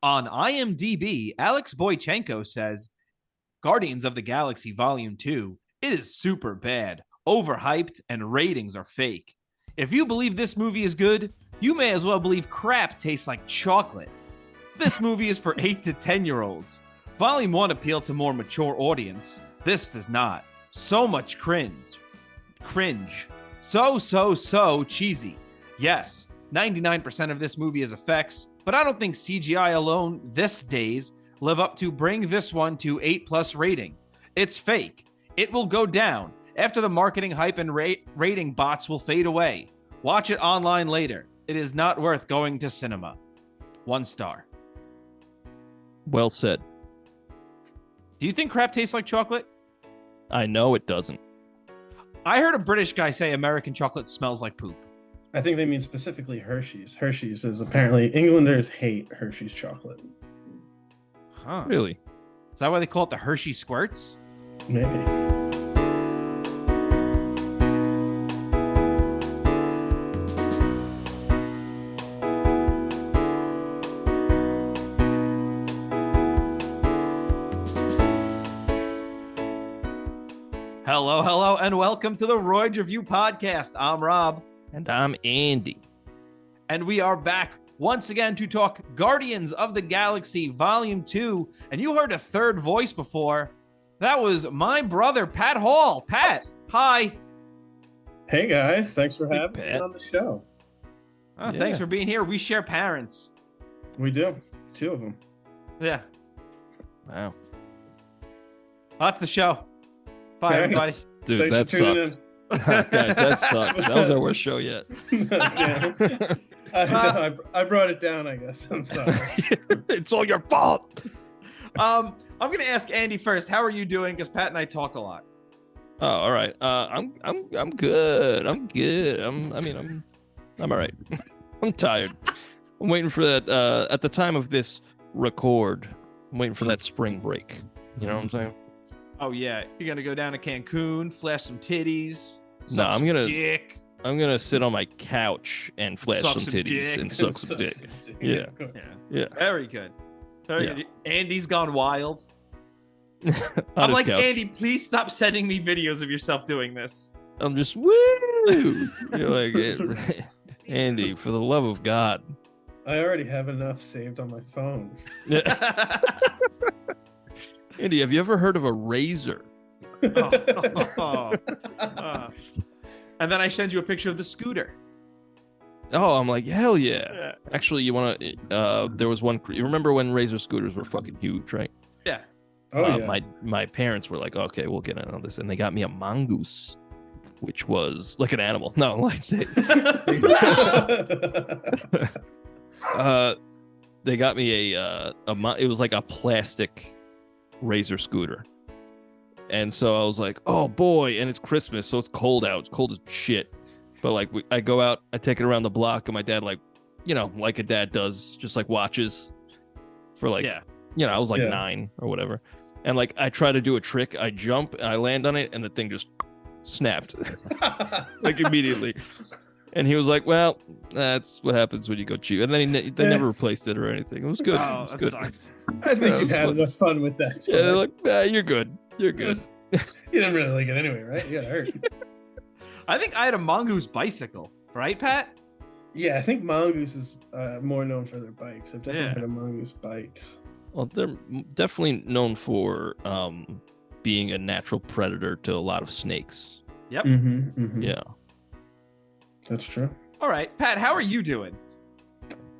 On IMDb, Alex Boychenko says, Guardians of the Galaxy Volume 2, it is super bad, overhyped, and ratings are fake. If you believe this movie is good, you may as well believe crap tastes like chocolate. This movie is for 8 to 10-year-olds. Volume 1 appealed to more mature audience. This does not. So much cringe. So cheesy. Yes, 99% of this movie is effects, but I don't think CGI alone this days live up to bring this one to 8+ rating. It's fake. It will go down after the marketing hype and rating bots will fade away. Watch it online later. It is not worth going to cinema. 1 star. Well said. Do you think crap tastes like chocolate? I know it doesn't. I heard a British guy say American chocolate smells like poop. I think they mean specifically Hershey's. Hershey's is apparently Englanders hate Hershey's chocolate. Huh. Really? Is that why they call it the Hershey Squirts? Maybe. Hello, and welcome to the Royd Review Podcast. I'm Rob. And I'm Andy. And we are back once again to talk Guardians of the Galaxy Volume 2. And you heard a third voice before. That was my brother, Pat Hall. Pat, hi. Hey, guys. Thanks for having Pat. me on the show. Thanks for being here. We share parents. We do. 2 of them. Yeah. Wow. That's the show. Bye, everybody. Dude, Thanks that for tuning sucked. Guys, that sucked. That was our worst show yet. Yeah. I brought it down, I guess. I'm sorry. It's all your fault. I'm going to ask Andy first. How are you doing? Because Pat and I talk a lot. Oh, all right. I'm good. I'm good. I'm all right. I'm tired. I'm waiting for that. At the time of this record, I'm waiting for that spring break. You know what I'm saying? Oh, yeah. You're going to go down to Cancun, flash some titties. No, I'm gonna dick. I'm gonna sit on my couch and flash Suck some some titties dick. and suck some dick. Yeah. Yeah. Very good. Very Yeah. good. Andy's gone wild. On I'm his like, couch. Andy, please stop sending me videos of yourself doing this. I'm just woo. You're like, Andy, for the love of God. I already have enough saved on my phone. Andy, have you ever heard of a razor? And then I send you a picture of the scooter. Oh, I'm like, hell yeah. Yeah. Actually, you want to? There was one. You remember when razor scooters were fucking huge, right? Yeah. Oh, yeah. My parents were like, okay, we'll get in on this, and they got me a mongoose, which was like an animal. No, like they got me it was like a plastic razor scooter. And so I was like, oh boy, and it's Christmas, so it's cold out. It's cold as shit. But like I go out, I take it around the block, and my dad, like, you know, like a dad does, just like watches for like, you know, I was like 9 or whatever. And like I try to do a trick, I jump, I land on it, and the thing just snapped like immediately. And he was like, well, that's what happens when you go cheap. And then they never replaced it or anything. It was good. Oh, It was that good. sucks. I think you had enough fun with that. Too. Yeah, they're like, you're good. You're good. You didn't really like it anyway, right? You got hurt. I think I had a mongoose bicycle, right, Pat? Yeah, I think Mongoose is more known for their bikes. I've definitely Yeah. had a Mongoose bikes. Well, they're definitely known for being a natural predator to a lot of snakes. Yep. Yeah. That's true. All right, Pat, how are you doing?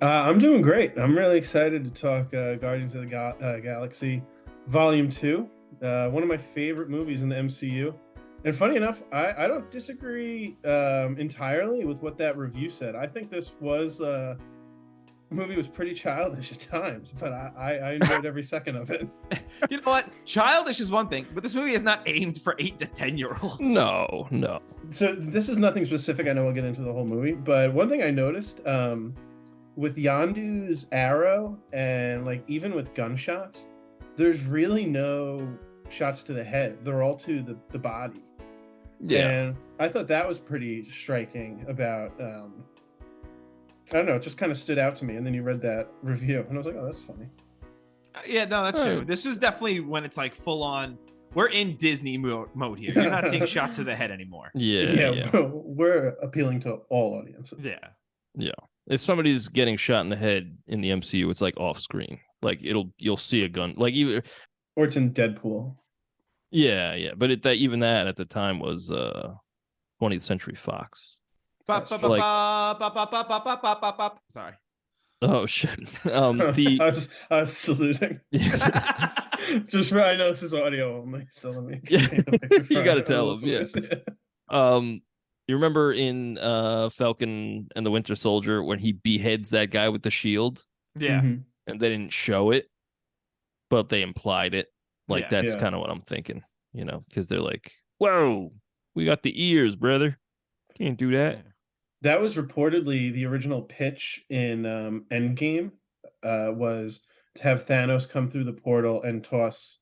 I'm doing great. I'm really excited to talk Guardians of the Galaxy Volume 2. One of my favorite movies in the MCU. And funny enough, I don't disagree entirely with what that review said. I think this movie was pretty childish at times, but I enjoyed every second of it. You know what? Childish is one thing, but this movie is not aimed for 8 to 10-year-olds. No. So this is nothing specific. I know we'll get into the whole movie, but one thing I noticed with Yondu's arrow and like even with gunshots, there's really no shots to the head. They're all to the body. Yeah. And I thought that was pretty striking about I don't know, it just kind of stood out to me. And then you read that review, and I was like, oh, that's funny. Yeah, no, that's true. This is definitely when it's like full on. We're in Disney mode here. You're not seeing shots to the head anymore. Yeah. We're appealing to all audiences. Yeah. If somebody's getting shot in the head in the MCU, it's like off screen. Like you'll see a gun. Like either, or it's in Deadpool. Yeah. But even that at the time was 20th Century Fox. Sorry. Oh shit. I was saluting. Just for, I know this is audio only, so let me paint the picture. You got to tell them. Yeah. You remember in Falcon and the Winter Soldier when he beheads that guy with the shield? Yeah. Mm-hmm. And they didn't show it, but they implied it. Like that's kind of what I'm thinking, because they're like, "Whoa, we got the ears, brother. Can't do that." That was reportedly the original pitch in Endgame, was to have Thanos come through the portal and toss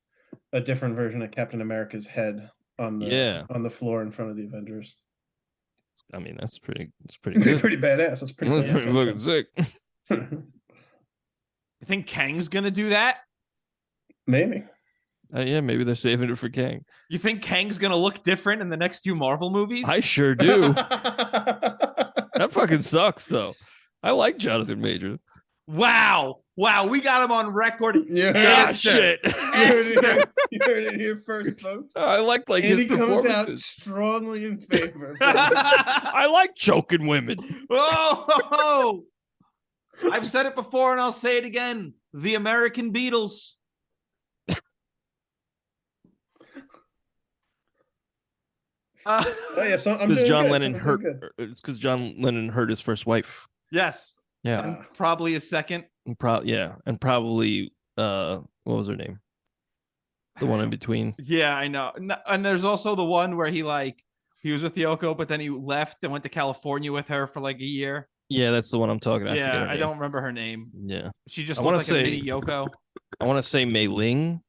a different version of Captain America's head on the floor in front of the Avengers. I mean, that's pretty good. Pretty badass. That's pretty badass. Fucking sick. You think Kang's gonna do that? Maybe. Yeah, maybe they're saving it for Kang. You think Kang's gonna look different in the next few Marvel movies? I sure do. That fucking sucks, though. I like Jonathan Majors. Wow, we got him on record. Yeah, shit. You heard it here first, folks. I like his Andy comes out performances. strongly in favor. I like choking women. Oh, I've said it before and I'll say it again. The American Beatles. So because John Lennon hurt. It's because John Lennon hurt his first wife. Yes. Yeah. Probably his second. And probably what was her name? The one in between. Yeah, I know. And there's also the one where he was with Yoko, but then he left and went to California with her for like a year. Yeah, that's the one I'm talking about. Yeah, I don't remember her name. Yeah. She just looked like a mini Yoko. I want to say Mei Ling,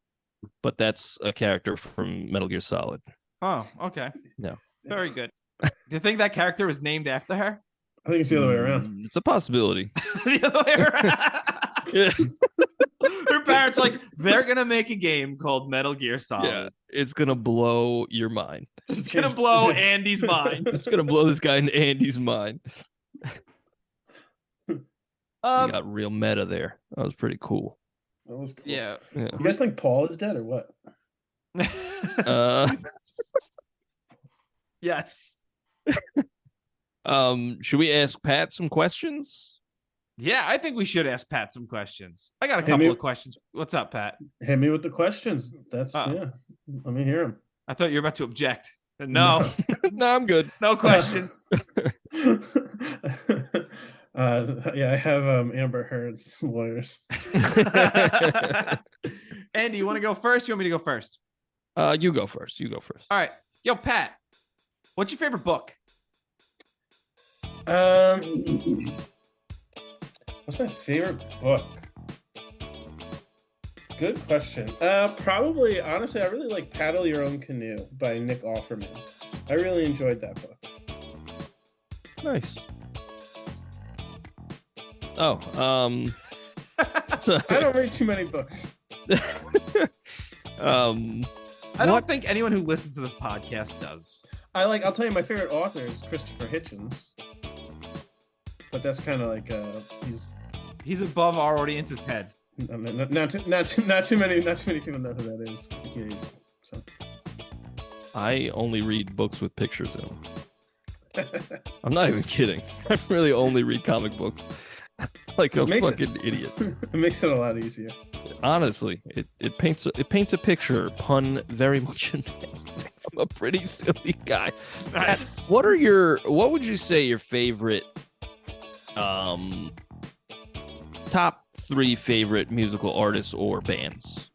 but that's a character from Metal Gear Solid. Oh, okay. No. Very good. Do you think that character was named after her? I think it's the other way around. It's a possibility. The other way around. Yeah. Her parents they're gonna make a game called Metal Gear Solid. Yeah, it's gonna blow your mind. It's gonna blow Andy's mind. It's gonna blow this guy in Andy's mind. You got real meta there. That was pretty cool. That was cool. Yeah. You guys think Paul is dead or what? Yes. Should we ask Pat some questions? Yeah, I think we should ask Pat some questions. I got a couple of questions. What's up, Pat? Hit me with the questions. Yeah. Let me hear them. I thought you were about to object. No. No, I'm good. No questions. I have Amber Heard's lawyers. Andy, you want to go first? You want me to go first? You go first. All right. Yo, Pat, what's your favorite book? What's my favorite book? Good question. Probably, honestly, I really like Paddle Your Own Canoe by Nick Offerman. I really enjoyed that book. Nice. Oh, I don't read too many books. I don't think anyone who listens to this podcast does. I'll tell you, my favorite author is Christopher Hitchens. But that's kind of like he's above our audience's head. Not too many people know who that is. Yeah, so. I only read books with pictures in them. I'm not even kidding. I really only read comic books. Like a fucking idiot. It makes it a lot easier. Honestly, it paints a picture, pun very much intended. I'm a pretty silly guy. Nice. What would you say your favorite top 3 favorite musical artists or bands?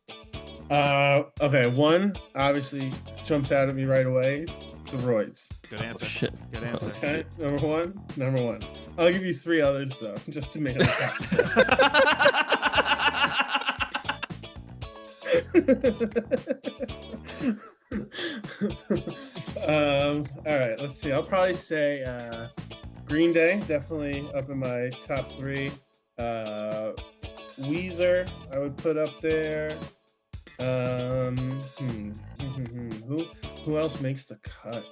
Okay, one obviously jumps out at me right away. TheRoyds. Good answer. Oh, shit. Good answer. Okay, number one. I'll give you 3 others though, just to make it all right, let's see. I'll probably say Green Day, definitely up in my top 3. Weezer, I would put up there. Who else makes the cut?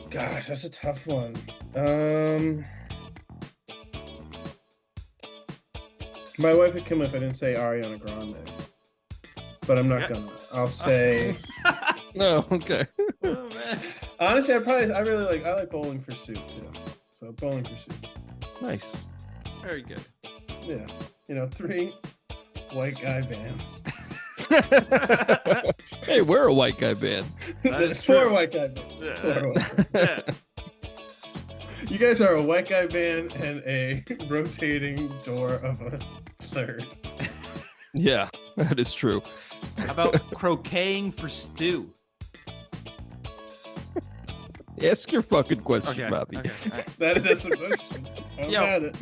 Gosh, that's a tough one. My wife would kill me if I didn't say Ariana Grande, but I'm not gonna. I'll say. No, okay. Oh, man. Honestly, I like Bowling for Soup too. So Bowling for Soup. Nice. Very good. Yeah, 3 white guy bands. Hey, we're a white guy band. There's true. 4 white guy bands. Yeah. 4 white guys. Yeah. You guys are a white guy band and a rotating door of a third. Yeah, that is true. How about croqueting for stew? Ask your fucking question, Okay. Robbie. Okay. All right. That's the question. I'm Yo. at it.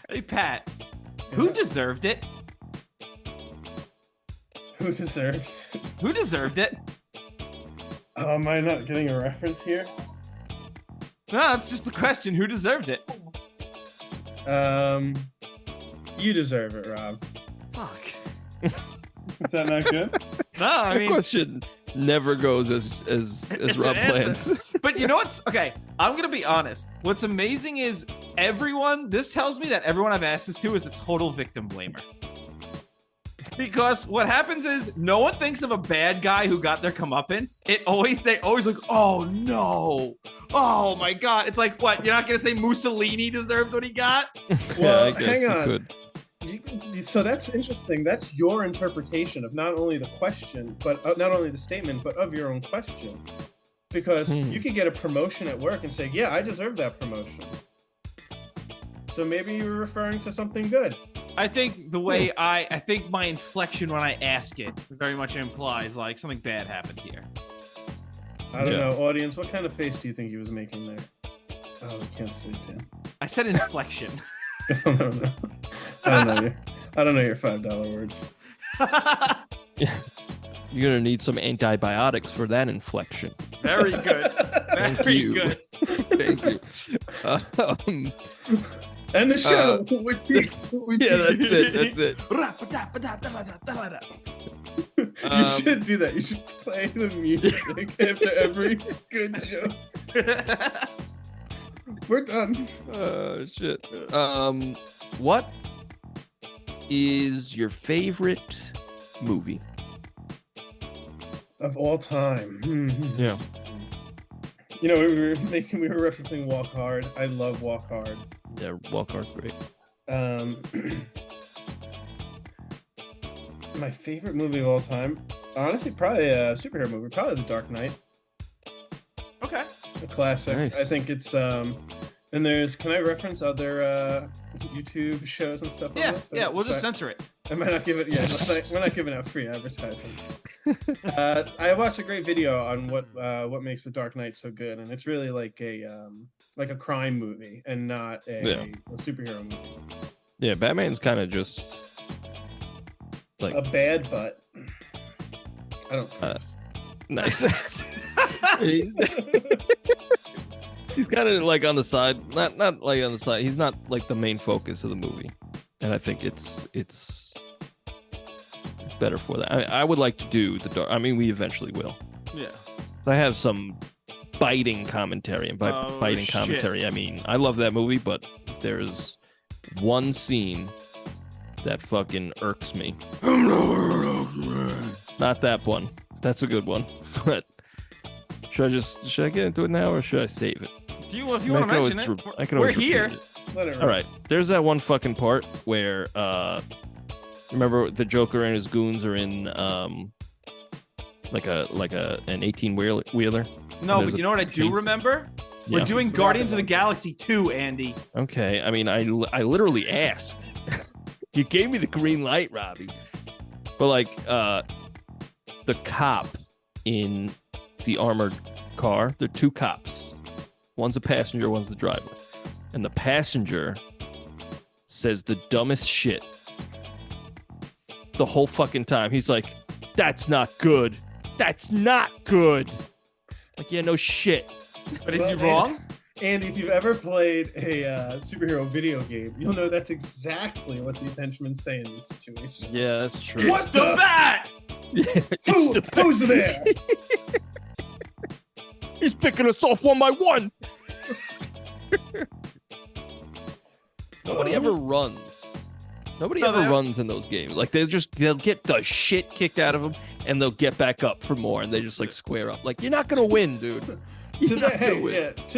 Hey, Pat, who Yeah. deserved it? Who deserved? Who deserved it? Oh, am I not getting a reference here? No, it's just the question. Who deserved it? You deserve it, Rob. Fuck. Is that not good? No, I The mean, question never goes as It's Rob an plans. answer. But you know what's okay? I'm gonna be honest. What's amazing is this tells me that everyone I've asked this to is a total victim blamer. Because what happens is no one thinks of a bad guy who got their comeuppance. They always like, oh no, oh my god. It's like, what? You're not gonna say Mussolini deserved what he got? Well, I guess hang you on. could. So that's interesting. That's your interpretation of not only the question, but not only the statement, but of your own question. Because you could get a promotion at work and say, yeah, I deserve that promotion. So maybe you were referring to something good. I think the way I think my inflection when I ask it very much implies like something bad happened here. I don't Yeah. know, audience. What kind of face do you think he was making there? Oh, we can't see, Tim. I said inflection. I don't know. I don't know your $5 words. You're gonna need some antibiotics for that inflection. Very good. Thank Very you. good. Thank you. And the show. We peaked. Yeah, that's it. That's it. You should do that. You should play the music after every good joke. We're done. Oh shit. What is your favorite movie? Of all time. Yeah. You know, we were referencing Walk Hard. I love Walk Hard. Yeah, Walk Hard's great. My favorite movie of all time, honestly, probably a superhero movie, probably The Dark Knight. Okay. A classic. Nice. I think it's and can I reference other YouTube shows and stuff? Yeah, on this? yeah, we'll just Sorry. censor it. I might not give it. Yeah, we're not giving out free advertising. I watched a great video on what makes The Dark Knight so good, and it's really like a crime movie and not a superhero movie. Yeah, Batman's kind of just like A bad butt. I don't. nice. He's kind of like on the side, not like on the side. He's not like the main focus of the movie, and I think it's better for that. I would like to do the dark. I mean, we eventually will. Yeah. I have some biting commentary, and by Oh, biting shit. commentary, I mean I love that movie, but there's one scene that fucking irks me. Not that one. That's a good one. But should I get into it now, or should I save it? If you want to mention it, can we're always repeat here. it. Let it All right. There's that one fucking part where remember the Joker and his goons are in like an 18-wheeler. No, there's but you a know what I do piece- remember? Yeah. We're doing Guardians of the Galaxy 2, Andy. Okay. I mean, I literally asked. You gave me the green light, Robbie. But like the cop in the armored car, they're two cops. One's a passenger, one's the driver. And the passenger says the dumbest shit the whole fucking time. He's like, "That's not good. That's not good." Like, yeah, no shit. But is he wrong? And if you've ever played a superhero video game, you'll know that's exactly what these henchmen say in these situations. Yeah, that's true. What the bat? Who's there? He's picking us off one by one. Nobody ever runs. Nobody ever runs in those games. Like they'll get the shit kicked out of them, and they'll get back up for more, and they just like square up. Like you're not gonna win, dude. To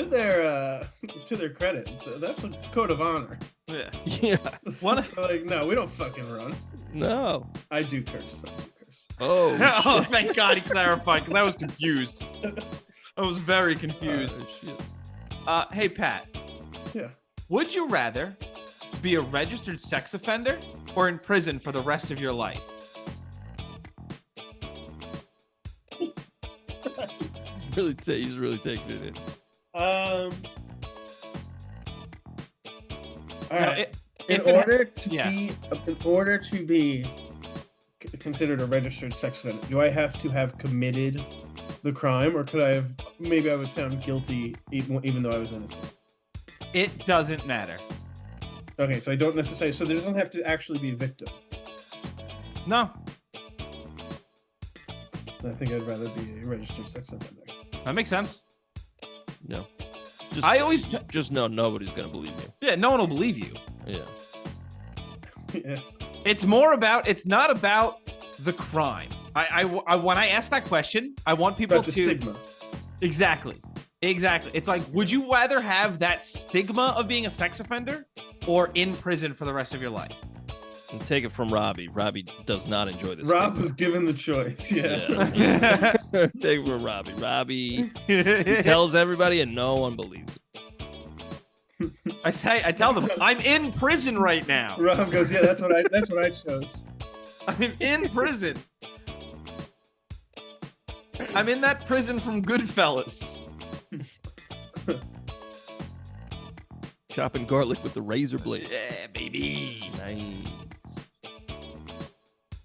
their credit, that's a code of honor. Yeah. Yeah. Like, no, we don't fucking run. No. I do curse. Oh. Oh, thank God he clarified because I was confused. I was very confused. Oh, shit. Hey, Pat. Yeah. Would you rather be a registered sex offender or in prison for the rest of your life? He's really taking it in. All right. No, in order to be considered a registered sex offender, do I have to have committed the crime, or could I have? Maybe I was found guilty even though I was innocent. It doesn't matter. Okay, so I don't necessarily. So there doesn't have to actually be a victim. No, I think I'd rather be a registered sex offender. that makes sense. No. Just know nobody's gonna believe you. Yeah, no one will believe you. Yeah. Yeah. It's not about the crime. I when I ask that question, I want people About the stigma. Exactly. It's like, would you rather have that stigma of being a sex offender or in prison for the rest of your life? And take it from Robbie. Robbie does not enjoy this. Rob was given the choice. Yeah. Take it from Robbie. Robbie he tells everybody and no one believes it. I tell them, I'm in prison right now. Rob goes, yeah, that's what I chose. I'm in prison. I'm in that prison from Goodfellas. Chopping garlic with the razor blade. Yeah, baby. Nice.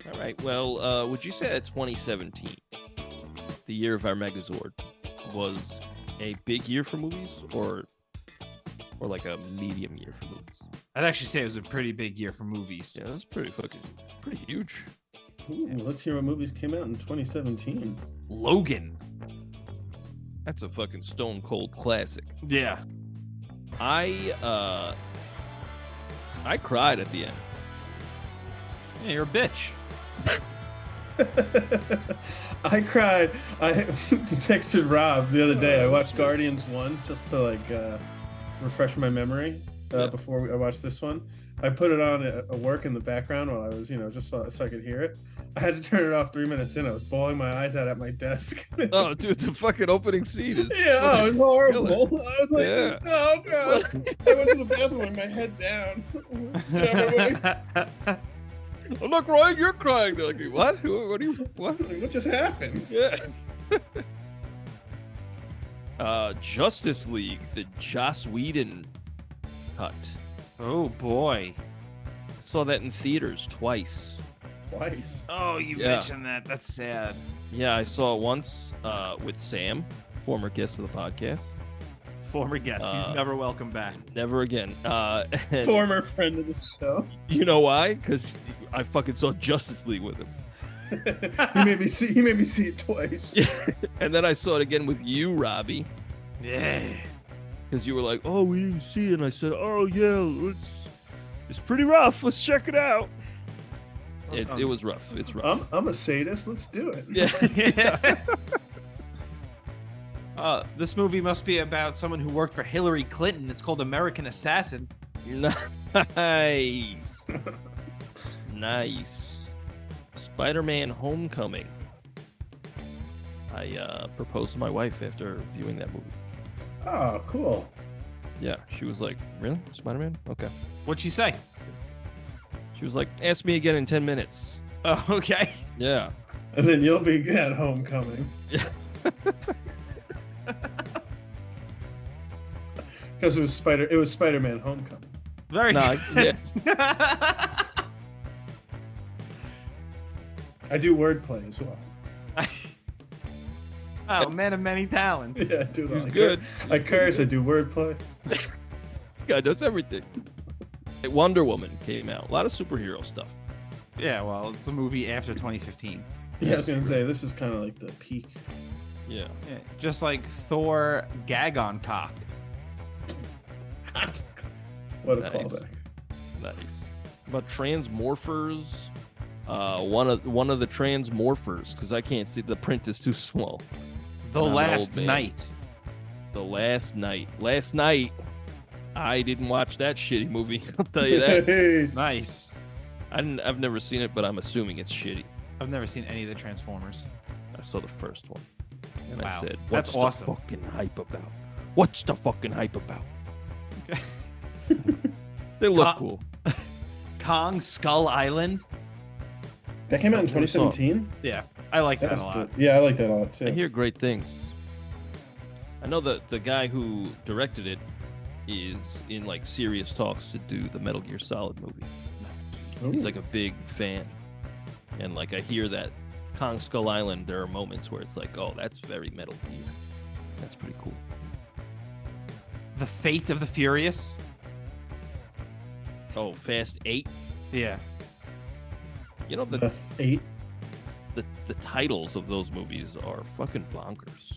All right. Well, would you say that 2017, the year of our Megazord, was a big year for movies, or like a medium year for movies? I'd actually say it was a pretty big year for movies. Yeah, that's pretty huge. Ooh, let's hear what movies came out in 2017. Logan. That's a fucking stone cold classic. Yeah. I cried at the end. Yeah, you're a bitch. I cried. I texted Rob the other day. I watched Guardians 1 just to refresh my memory before I watched this one. I put it on at work in the background while I was, just so I could hear it. I had to turn it off 3 minutes in. I was bawling my eyes out at my desk. Oh, dude, the fucking opening scene is... Yeah, it was horrible. I was like, yeah. Oh, God. I went to the bathroom with my head down. I'm not crying, you're crying. They're like, what? What? What just happened? Yeah. Justice League, the Joss Whedon cut. Oh, boy. Saw that in theaters twice. Oh, you mentioned that. That's sad. Yeah, I saw it once with Sam, former guest of the podcast. Former guest. He's never welcome back. Never again. And Former friend of the show. You know why? Because I fucking saw Justice League with him. He made me see it twice. And then I saw it again with you, Robbie. Yeah. Because you were like, oh, we didn't see it. And I said, oh, yeah, it's pretty rough. Let's check it out. It was rough. It's rough. I'm a sadist. Let's do it. Yeah. This movie must be about someone who worked for Hillary Clinton. It's called American Assassin. Nice. Nice. Spider-Man Homecoming. I proposed to my wife after viewing that movie. Oh, cool. Yeah, she was like, really? Spider-Man? Okay. What'd she say? She was like, ask me again in 10 minutes. Oh, okay. Yeah. And then you'll be at Homecoming. Yeah. Because it was Spider-Man Homecoming. Very good. Yeah. I do wordplay as well. Oh, man of many talents. Yeah, dude. He's good. I curse. I do wordplay. This guy does everything. Wonder Woman came out. A lot of superhero stuff. Yeah, well, it's a movie after 2015. Yeah, I was gonna say this is kind of like the peak. Yeah. Yeah, just like Thor gag on cock. What a Nice. callback. Nice. About Transmorphers. One of the Transmorphers, because I can't see, the print is too small. The And I'm an Last old man. Night. The Last Night. Last night, I didn't watch that shitty movie. I'll tell you that. Hey. Nice. I've never seen it, but I'm assuming it's shitty. I've never seen any of the Transformers. I saw the first one, and Wow, I said, that's "What's awesome. the fucking hype about? What's the fucking hype about?" Okay. They look Co- cool. Kong Skull Island. That came out in I never saw it. 2017. Yeah, I like that was a lot. cool. Yeah, I like that a lot too. I hear great things. I know that the guy who directed it is in like serious talks to do the Metal Gear Solid movie. Ooh. He's like a big fan, and like I hear that Kong Skull Island, there are moments where it's like, oh, that's very Metal Gear. That's pretty cool. The Fate of the Furious. Oh, Fast 8. Yeah. You know The 8. the titles of those movies are fucking bonkers.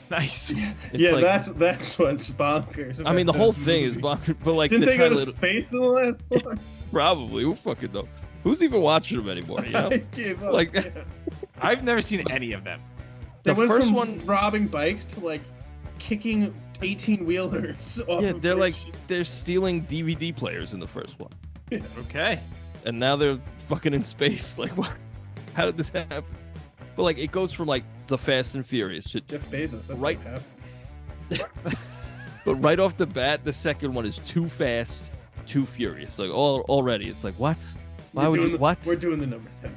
Nice. It's Yeah, like- that's what's bonkers. I mean, the about whole this thing is movie. bonkers, but like Didn't the they go to title, space in the last one? probably who fucking knows? Who's even watching them anymore? You know? I gave up. Like- yeah. I've never seen any of them. They The went first from one- robbing bikes to like kicking 18-wheelers. Off Yeah, of they're like bridges. they're stealing DVD players in the first one, Okay. and now they're fucking in space. Like, what? How did this happen? But like, it goes from like the Fast and Furious to Jeff Bezos. That's Right. what happens. But right off the bat, the second one is Too Fast, Too Furious. Like already, it's like what? Why We're would doing you the- what? We're doing the number thing.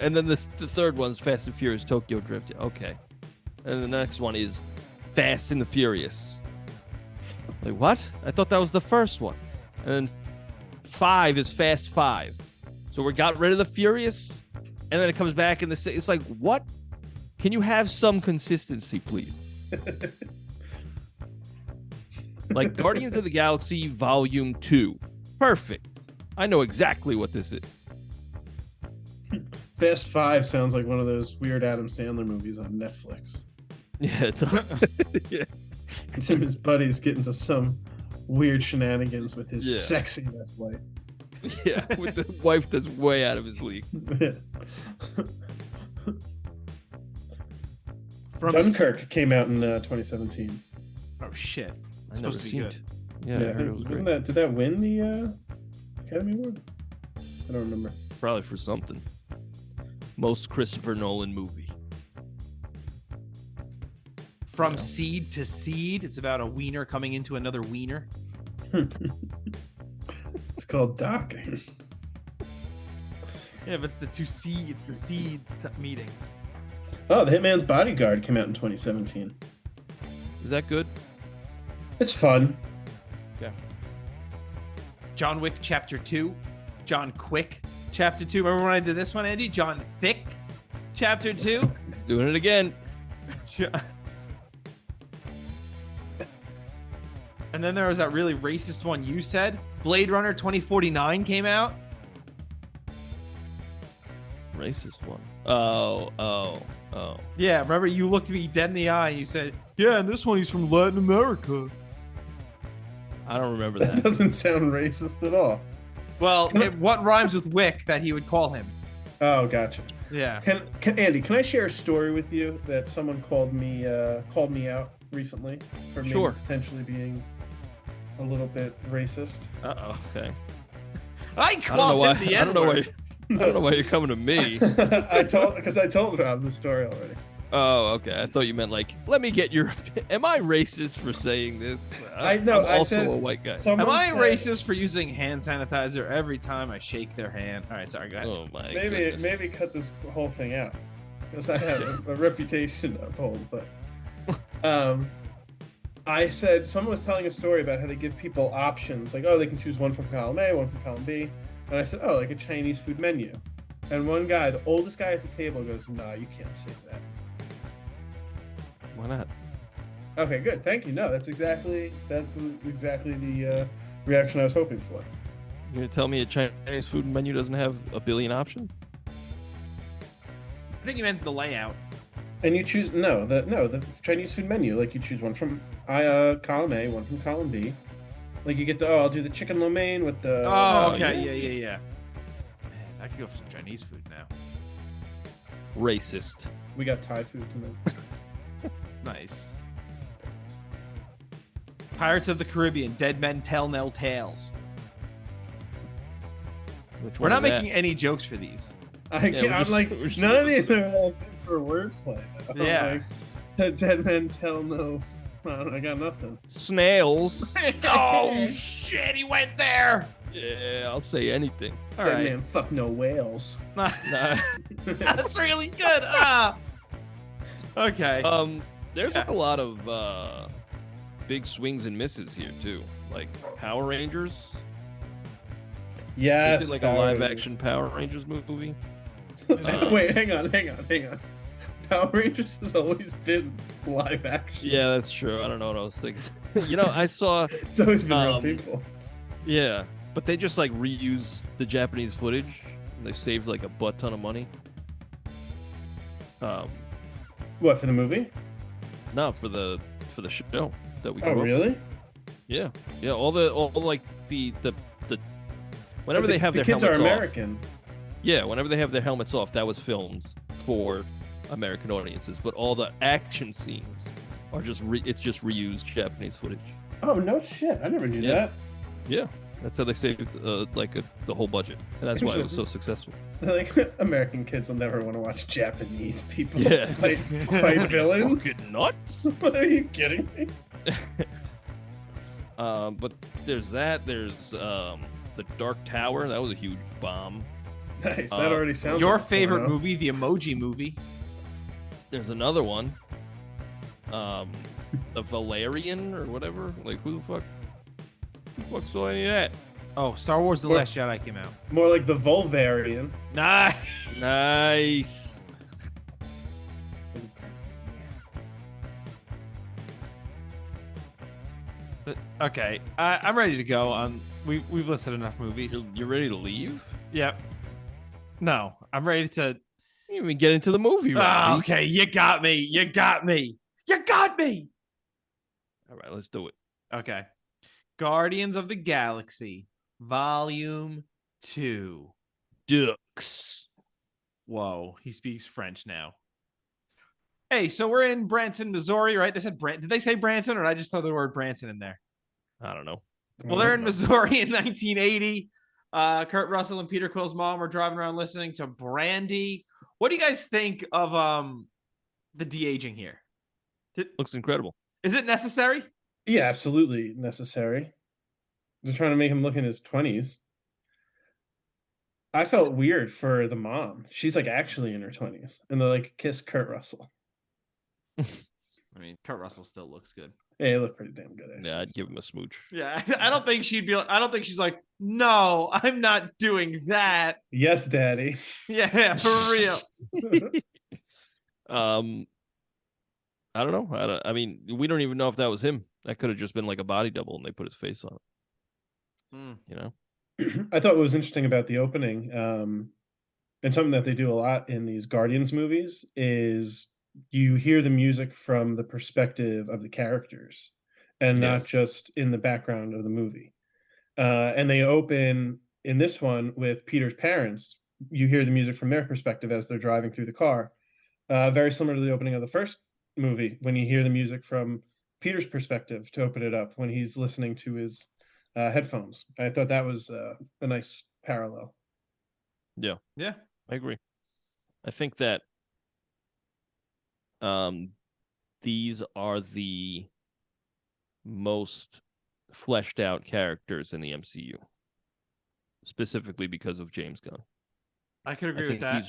And then the third one's Fast and Furious Tokyo Drift. Okay, and the next one is Fast and the Furious. Like what? I thought that was the first one. And then 5 is Fast 5. So we got rid of the Furious, and then it comes back in the. It's like what? Can you have some consistency, please? Like Guardians of the Galaxy Volume 2. Perfect. I know exactly what this is. Fast 5 sounds like one of those weird Adam Sandler movies on Netflix. Yeah, it does. Yeah. And some of his buddies get into some weird shenanigans with his Yeah. sexy wife. Yeah, with the wife that's way out of his league. From Dunkirk came out in 2017. Oh shit. I It's never supposed to be seen good. it. Yeah, I heard it was wasn't great. that? Did that win the Academy Award? I don't remember. Probably for something. Most Christopher Nolan movie. From Yeah. seed to seed. It's about a wiener coming into another wiener. It's called docking. Yeah, but it's the two seeds. It's the seeds meeting. Oh, The Hitman's Bodyguard came out in 2017. Is that good? It's fun. John Wick Chapter 2. John Quick Chapter 2. Remember when I did this one, Andy? John Thick Chapter 2. Doing it again. And then there was that really racist one you said. Blade Runner 2049 came out. Racist one. Oh. Yeah, remember you looked me dead in the eye and you said, yeah, and this one he's from Latin America. I don't remember That that. doesn't sound racist at all. Well, what rhymes with Wick that he would call him? Oh, gotcha. Yeah. Can Andy? Can I share a story with you that someone called me out recently for maybe Sure. potentially being a little bit racist? Uh-oh. Okay. I I don't know called why. him the I don't know why. N-word. I don't know why you're coming to me. I told Rob the story already. Oh, okay. I thought you meant like, let me get your. Am I racist for saying this? I'm also said, a white guy. someone Am I said- racist for using hand sanitizer every time I shake their hand? All right, sorry, go ahead. Oh my Maybe goodness. cut this whole thing out because I have a reputation to uphold. But I said someone was telling a story about how they give people options, like they can choose one from column A, one from column B, and I said like a Chinese food menu, and one guy, the oldest guy at the table, goes, "Nah, you can't say that." Okay, good. Thank you. No, that's exactly the reaction I was hoping for. You're gonna tell me a Chinese food menu doesn't have a billion options? I think he means the layout. And you choose the Chinese food menu. Like you choose one from column A, one from column B. Like you get I'll do the chicken lo mein with the. Oh, okay, yeah. Man, I could go for some Chinese food now. Racist. We got Thai food tonight. Nice. Pirates of the Caribbean, Dead Men Tell No Tales. Which We're one not is that? making any jokes for these. I'm like, none of these are good for wordplay. Though. Yeah. Like, dead men tell no. I got nothing. Snails. Oh shit, he went there. Yeah, I'll say anything. All Dead right. man, fuck no whales. Nah. That's really good. Okay. There's like a lot of big swings and misses here too. Like Power Rangers. Yes. They did like a live action Power Rangers movie. Wait, hang on. Power Rangers has always been live action. Yeah, that's true. I don't know what I was thinking. I saw. It's always been real people. Yeah, but they just like reuse the Japanese footage. And they saved like a butt ton of money. What, for the movie? No, for the show that we. Oh, really? Yeah. All like the whenever the, they have the their kids are helmets American. off. Yeah, whenever they have their helmets off, that was filmed for American audiences. But all the action scenes are just it's just reused Japanese footage. Oh no shit! I never knew Yeah. that. Yeah, that's how they saved the whole budget, and that's why it was so successful. Like American kids will never want to watch Japanese people Yeah. fight villains. Fucking nuts. Are you kidding me? But there's that. There's the Dark Tower. That was a huge bomb. Nice. That already sounds. Your like a favorite porno. movie, the Emoji Movie. There's another one. The Valerian or whatever. Like who the fuck saw any of that? Oh, Star Wars: The Last Jedi came out. More like the Vulvarian. Nice. Nice. Okay, I'm ready to go. We've listed enough movies. You're ready to leave? Yep. No, I'm ready to. You didn't even get into the movie, right? Okay, you got me. You got me. All right, let's do it. Okay. Guardians of the Galaxy, Volume 2. Ducks. Whoa, he speaks French now. Hey, so we're in Branson, Missouri, right? They said Did they say Branson, or did I just throw the word Branson in there? I don't know. Well, they're in Missouri in 1980. Kurt Russell and Peter Quill's mom were driving around listening to Brandy. What do you guys think of the de-aging here? Looks incredible. Is it necessary? Yeah, absolutely necessary. They're trying to make him look in his 20s. I felt weird for the mom. She's like actually in her 20s, and they're like kiss Kurt Russell. I mean, Kurt Russell still looks good. Yeah, he looked pretty damn good. Actually. Yeah, I'd give him a smooch. Yeah, I don't think she's like, no, I'm not doing that. Yes, Daddy. Yeah, for real. I don't know. I mean, we don't even know if that was him. That could have just been like a body double, and they put his face on it. You know. I thought what was interesting about the opening, and something that they do a lot in these Guardians movies, is you hear the music from the perspective of the characters and not just in the background of the movie. And they open in this one with Peter's parents. You hear the music from their perspective as they're driving through the car. Very similar to the opening of the first movie, when you hear the music from Peter's perspective to open it up when he's listening to his headphones. I thought that was a nice parallel. Yeah, Yeah, I agree. I think that these are the most fleshed out characters in the MCU, specifically because of James Gunn. I could agree with that.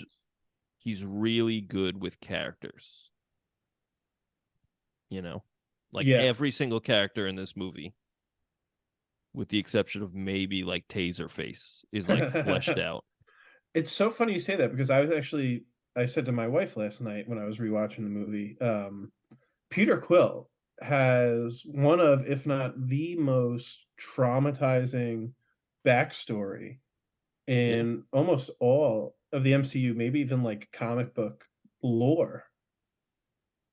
He's really good with characters. You know, like every single character in this movie, with the exception of maybe like Taserface, is like fleshed out. It's so funny you say that, because I said to my wife last night when I was rewatching the movie, Peter Quill has one of, if not the most traumatizing backstory Yeah. in almost all of the MCU, maybe even like comic book lore.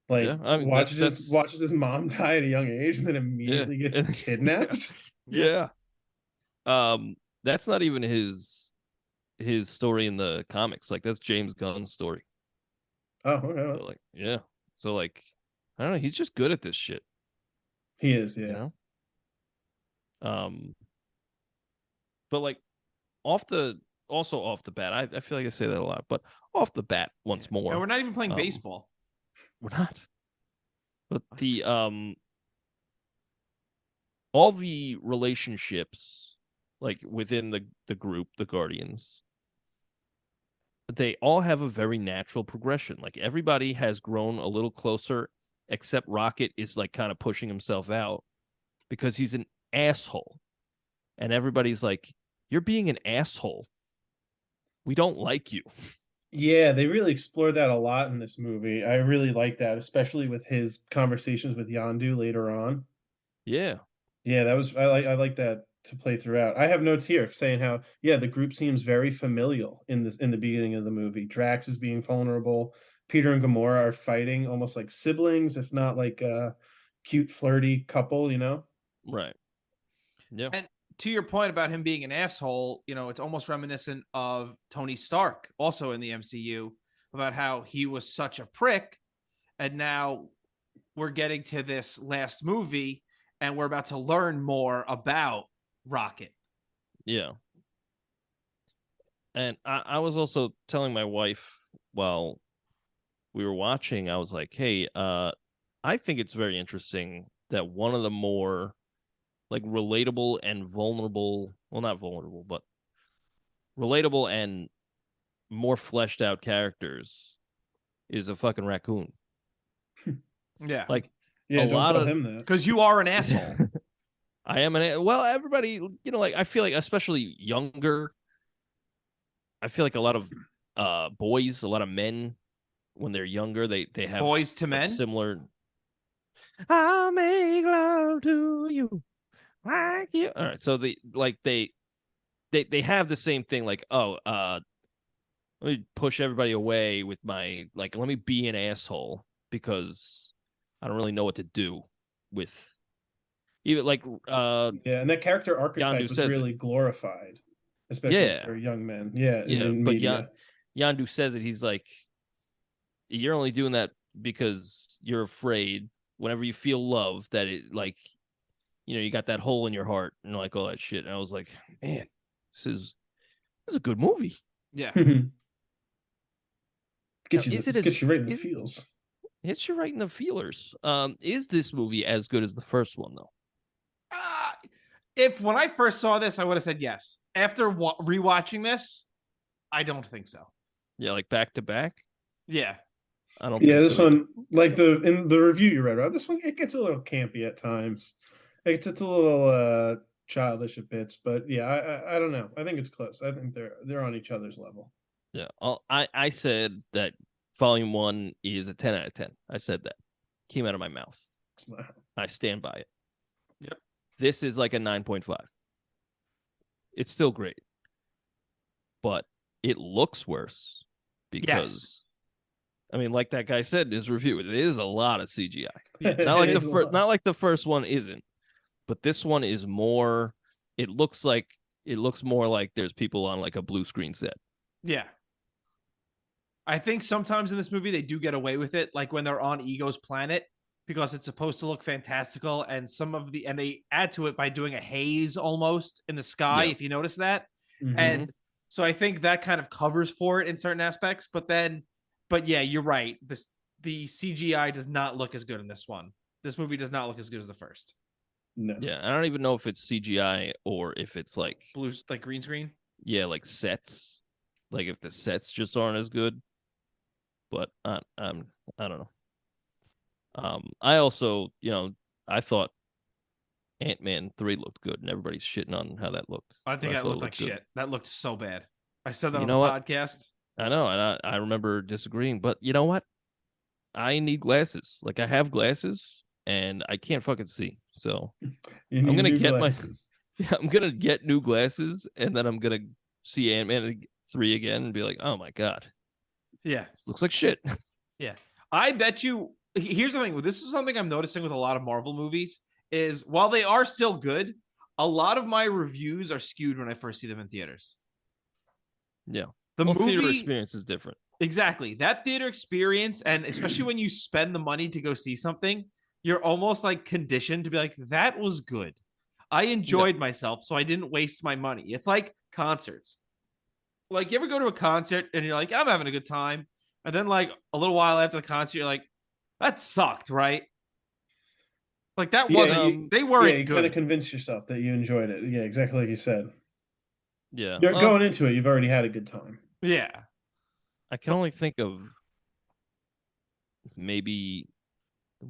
Like Yeah. I mean that's watches his mom die at a young age and then yeah. immediately gets yeah. kidnapped. Yeah. Yeah. That's not even his story in the comics. Like that's James Gunn's story. Oh, okay. So like, yeah. So like, I don't know. He's just good at this shit, He is, you yeah. know. Um, but like off the also off the bat, I feel like I say that a lot, but off the bat once And more. we're not even playing Um, baseball. we're not. But the all the relationships like within the group, the Guardians, they all have a very natural progression. Like everybody has grown a little closer, except Rocket is like kind of pushing himself out because he's an asshole. And everybody's like, "You're being an asshole. We don't like you." Yeah, they really explored that a lot in this movie. I really like that, especially with his conversations with Yandu later on. Yeah. Yeah, that was I like that to play throughout. I have notes here saying how, yeah, the group seems very familial in the beginning of the movie. Drax is being vulnerable. Peter and Gamora are fighting almost like siblings, if not like a cute flirty couple, you know? Right. Yeah. And to your point about him being an asshole, it's almost reminiscent of Tony Stark, also in the MCU, about how he was such a prick. And now we're getting to this last movie and we're about to learn more about Rocket. Yeah. And I was also telling my wife while we were watching, I was like, hey, I think it's very interesting that one of the more like relatable and vulnerable, well, not vulnerable, but relatable and more fleshed out characters is a fucking raccoon. Yeah. Like a Yeah, don't lot tell of him that. Because you are an asshole. I am well, everybody, like I feel like especially younger, I feel like a lot of boys, a lot of men when they're younger, they have Boys to a men. similar I'll make love to you like you. All right, so they have the same thing like, oh, let me push everybody away with my like let me be an asshole because I don't really know what to do with even like Yeah, and that character Yandu archetype was says it. really glorified, especially Yeah. for young men. Yeah, Yeah, in but media. Yandu says it. He's like, you're only doing that because you're afraid whenever you feel love that it like you got that hole in your heart and like all that shit. And I was like, man, this is a good movie. Yeah. Now, is it Gets as you right in the is feels. it's you right in the feelers? Is this movie as good as the first one though? Uh, if when I first saw this, I would have said yes. After rewatching this, I don't think so. Yeah, like back to back. Yeah. I don't Yeah, think this so either. one, like in the review you read about this one, it gets a little campy at times. It's a little childish at bits, but yeah, I don't know. I think it's close. I think they're on each other's level. Yeah, I said that Volume One is a 10 out of 10. I said that came out of my mouth. Wow. I stand by it. Yep. This is like a 9.5. It's still great, but it looks worse Yes. because I mean, like that guy said in his review, it is a lot of CGI. Yeah. Not like It the is a first, lot. not like the first one isn't, but this one is more. It looks more like there's people on like a blue screen set. Yeah. I think sometimes in this movie they do get away with it, like when they're on Ego's planet, because it's supposed to look fantastical, and and they add to it by doing a haze almost in the sky, Yeah. if you notice that. Mhm. And so I think that kind of covers for it in certain aspects. But yeah, you're right. The CGI does not look as good in this one. This movie does not look as good as the first. No. Yeah, I don't even know if it's CGI or if it's like Blue, like green screen. like sets, like if the sets just aren't as good. But I don't know. I also I thought Ant-Man 3 looked good, and everybody's shitting on how that looked. I think But I that thought it looked like looked good. shit. That looked so bad. I said that You on the know what? podcast. I know, and I remember disagreeing, but you know what? I need glasses. Like I have glasses, and I can't fucking see. So You I'm need gonna new get glasses. I'm gonna get new glasses, and then I'm gonna see Ant-Man 3 again and be like, oh my god, Yeah. this looks like shit. Yeah. I bet you. Here's the thing. This is something I'm noticing with a lot of Marvel movies is while they are still good, a lot of my reviews are skewed when I first see them in theaters. Yeah. The Theater movie experience is different. exactly that theater experience, and especially when you spend the money to go see something, you're almost like conditioned to be like, that was good. I enjoyed myself, so I didn't waste my money. It's like concerts. Like, you ever go to a concert and you're like, I'm having a good time, and then like a little while after the concert, you're like, that sucked, right? Like that wasn't. They weren't you good. kind of convince yourself that you enjoyed it. Yeah, exactly like you said. Yeah. You're going into it, you've already had a good time. Yeah. I can only think of maybe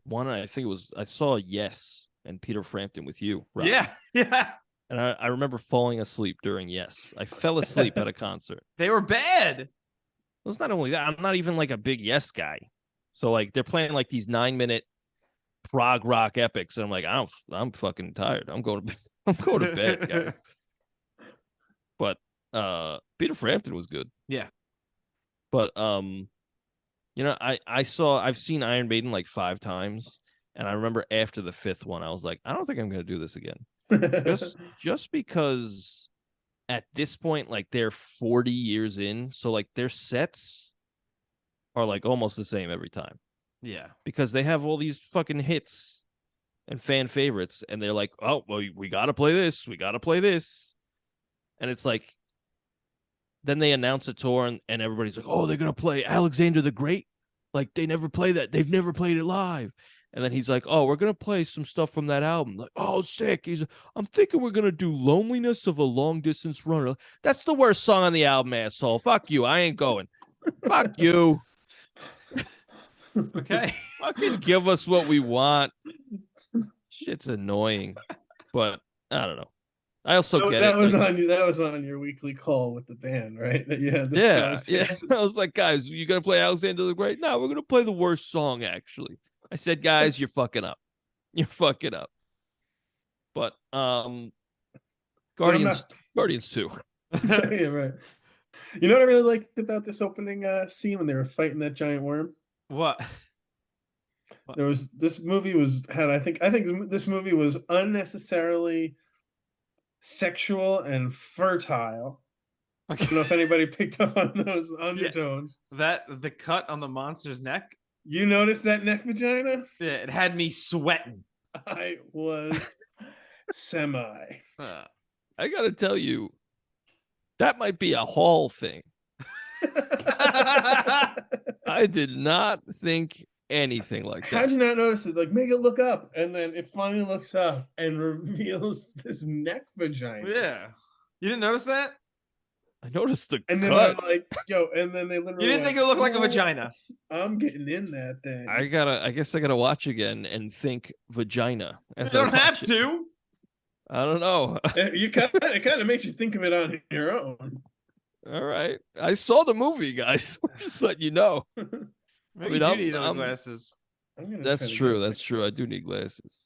one. I think it was I saw Yes and Peter Frampton with you, Rob. Yeah. Yeah. And I remember falling asleep during Yes. I fell asleep at a concert. They were bad. Well, it's not only that. I'm not even like a big Yes guy. So like they're playing like these 9-minute prog rock epics, and I'm like, I'm fucking tired. I'm going to bed. I'm going to bed, guys. But Peter Frampton was good. Yeah. But you know, I've seen Iron Maiden like 5 times, and I remember after the 5th one, I was like, I don't think I'm gonna do this again. Just because at this point, like they're 40 years in, so like their sets are like almost the same every time. Yeah. Because they have all these fucking hits and fan favorites, and they're like, oh, well, we gotta play this, we gotta play this. And it's like, then they announce a tour, and everybody's like, oh, they're gonna play Alexander the Great. Like, they never play that. They've never played it live. And then he's like, oh, we're gonna play some stuff from that album. Like, oh, sick. I'm thinking we're gonna do Loneliness of a Long Distance Runner. That's the worst song on the album, asshole. Fuck you. I ain't going. Fuck you. Okay. Fucking give us what we want. Shit's annoying. But I don't know. I also get that it. Was like, on you. That was on your weekly call with the band, right? That you had this yeah. conversation. I was like, guys, you gonna play Alexander the Great? No, we're gonna play the worst song, actually. I said, guys, you're fucking up. You're fucking up. But Guardians 2. Yeah, right. You know what I really liked about this opening scene when they were fighting that giant worm? What? There was this movie I think this movie was unnecessarily sexual and fertile. Okay. I don't know if anybody picked up on those undertones. Yeah. The cut on the monster's neck. You noticed that neck vagina? Yeah, it had me sweating. I was semi. I gotta tell you, that might be a Hall thing. I did not think anything like that. How'd you not notice it? Like, make it look up, and then it finally looks up and reveals this neck vagina. Yeah, you didn't notice that? I noticed the and then cut. They're like, yo, and then they literally. You didn't think it looked like a vagina? I'm getting in that thing. I guess I gotta watch again and think vagina. You don't have to. I don't know. It kind of makes you think of it on your own. All right, I saw the movie, guys. Just letting you know. Maybe you need those glasses. That's true. That's true. I do need glasses.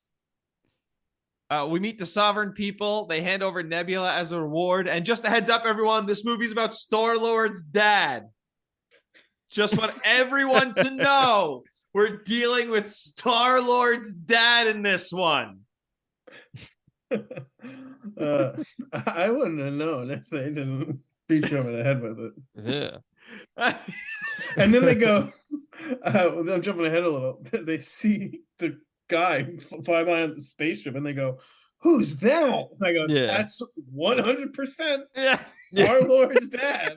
We meet the Sovereign People. They hand over Nebula as a reward. And just a heads up, everyone, this movie's about Star-Lord's dad. Just want everyone to know we're dealing with Star-Lord's dad in this one. I wouldn't have known if they didn't beat you over the head with it. Yeah. And then they go, I'm jumping ahead a little. They see the guy fly by on the spaceship and they go, who's that? And I go, that's 100% our Lord's dad.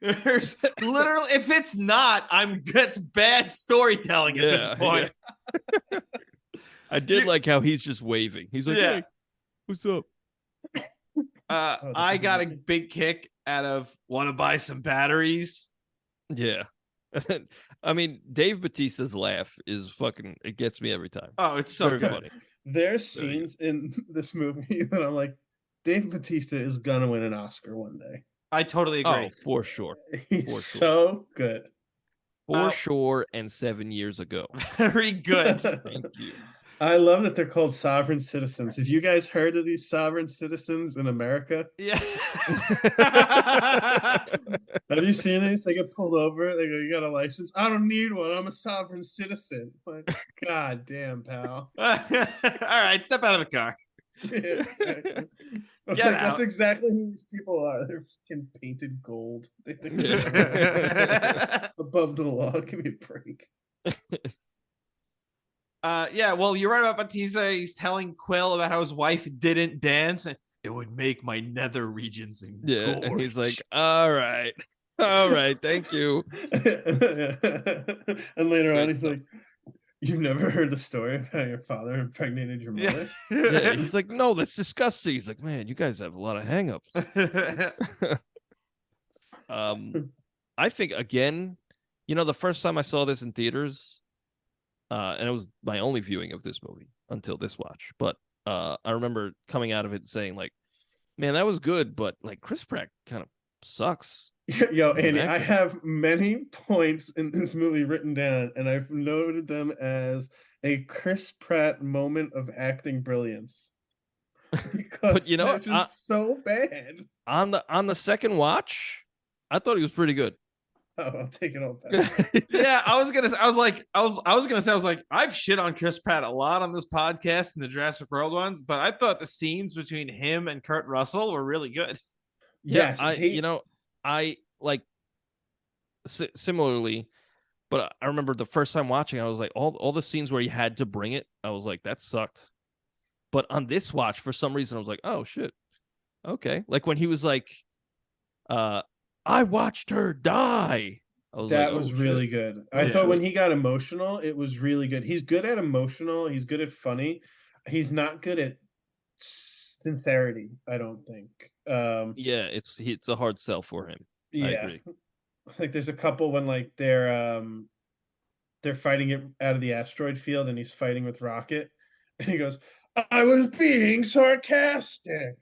There's literally, if it's not, that's bad storytelling at this point. Yeah. I did like how he's just waving. He's like, hey, what's up? I got a big kick out of want to buy some batteries. Yeah. I mean, Dave Bautista's laugh is fucking, it gets me every time. Oh, it's so funny. There's scenes in this movie that I'm like, Dave Bautista is gonna win an Oscar one day. I totally agree. Oh, for sure. He's so good. For sure, and 7 years ago. Very good. Thank you. I love that they're called sovereign citizens. Have you guys heard of these sovereign citizens in America? Yeah. Have you seen these? They get pulled over. They go, "You got a license?" "I don't need one. I'm a sovereign citizen." Like, God damn, pal. All right, step out of the car. Yeah, exactly. Get out. That's exactly who these people are. They're fucking painted gold. They think Yeah. above the law. Give me a break. Yeah, well, you're right about Bautista. He's telling Quill about how his wife didn't dance, and it would make my nether regions engorge. Yeah, and he's like, all right, thank you. And later on, Good he's stuff. like, "You've never heard the story of how your father impregnated your mother?" Yeah, he's like, no, that's disgusting. He's like, man, you guys have a lot of hangups. I think again, the first time I saw this in theaters, and it was my only viewing of this movie until this watch. But I remember coming out of it saying, like, man, that was good, but like Chris Pratt kind of sucks. Yo, as an Andy, I actor. have many points in this movie written down, and I've noted them as a Chris Pratt moment of acting brilliance. Because But you know it's what? just so bad. On the second watch, I thought he was pretty good. Oh, I'll take it all back. Yeah, I was gonna say, I've shit on Chris Pratt a lot on this podcast and the Jurassic World ones, but I thought the scenes between him and Kurt Russell were really good. Yes, I like similarly, but I remember the first time watching, I was like, all the scenes where he had to bring it, I was like, that sucked. But on this watch, for some reason, I was like, oh shit, okay. Like when he was like, I watched her die. that was really good. I thought when he got emotional, it was really good. He's good at emotional. He's good at funny. He's not good at sincerity, I don't think. Yeah, it's a hard sell for him. Yeah. I agree. Like there's a couple when like they're fighting it out of the asteroid field and he's fighting with Rocket and he goes, "I was being sarcastic."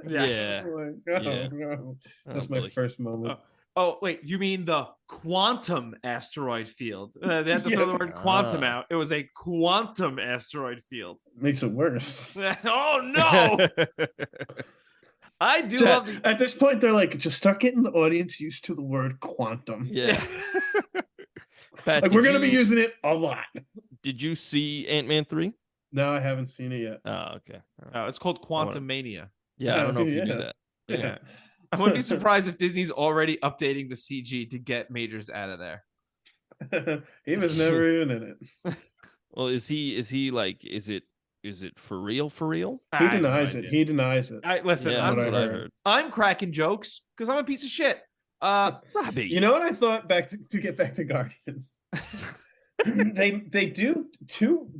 Yes. Like, Yeah. no. Oh, That's my boy. first moment. Oh, wait, you mean the quantum asteroid field? They had to throw the word quantum out. It was a quantum asteroid field. Makes it worse. Oh no! I do love the. At this point, they're like, just start getting the audience used to the word quantum. Yeah. Pat, Like we're gonna be using it a lot. Did you see Ant-Man 3? No, I haven't seen it yet. Oh, okay. Oh, it's called Quantum Mania. Yeah, I don't know if you knew Yeah. that. Yeah. I wouldn't be surprised if Disney's already updating the CG to get Majors out of there. He was never even in it. Well, is he like, is it for real? For real? He denies it. He denies it. Listen, Yeah, that's what I heard. I'm cracking jokes because I'm a piece of shit. Robbie. You know what I thought to get back to Guardians? They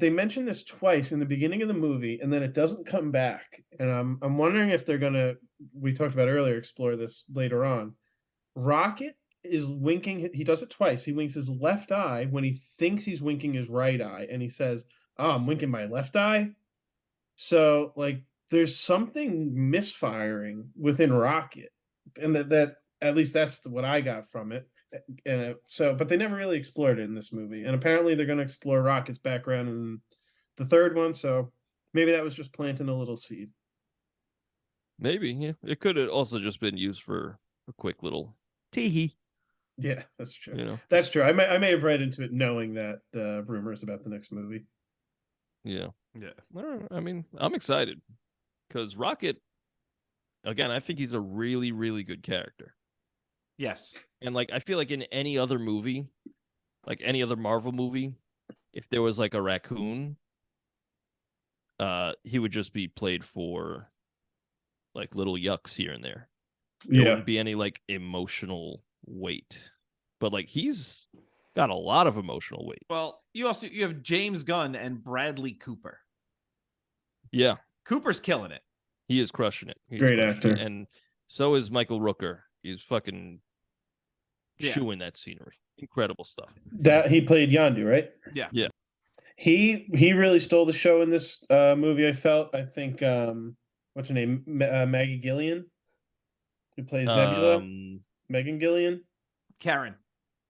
mention this twice in the beginning of the movie and then it doesn't come back. And I'm wondering if they're gonna, we talked about earlier, explore this later on. Rocket is winking, he does it twice. He winks his left eye when he thinks he's winking his right eye, and he says, "Oh, I'm winking my left eye." So like there's something misfiring within Rocket. And that at least that's what I got from it. And but they never really explored it in this movie, and apparently they're going to explore Rocket's background in the third one, so maybe that was just planting a little seed. Maybe, yeah. It could have also just been used for a quick little tee-hee. Yeah, that's true. You know? That's true. I may have read into it knowing that the rumors about the next movie. Yeah. Yeah. I mean, I'm excited because Rocket, again, I think he's a really, really good character. Yes. And like, I feel like in any other movie, like any other Marvel movie, if there was like a raccoon, he would just be played for like little yucks here and there. There wouldn't be any like emotional weight, but like he's got a lot of emotional weight. Well, you have James Gunn and Bradley Cooper. Yeah, Cooper's killing it. he is crushing it. Great actor. And so is Michael Rooker. He's fucking chewing that scenery. Incredible stuff. That he played Yondu, right? Yeah. Yeah. He really stole the show in this movie. I think what's her name, Maggie Gillian, who plays Nebula. Megan Gillian. Karen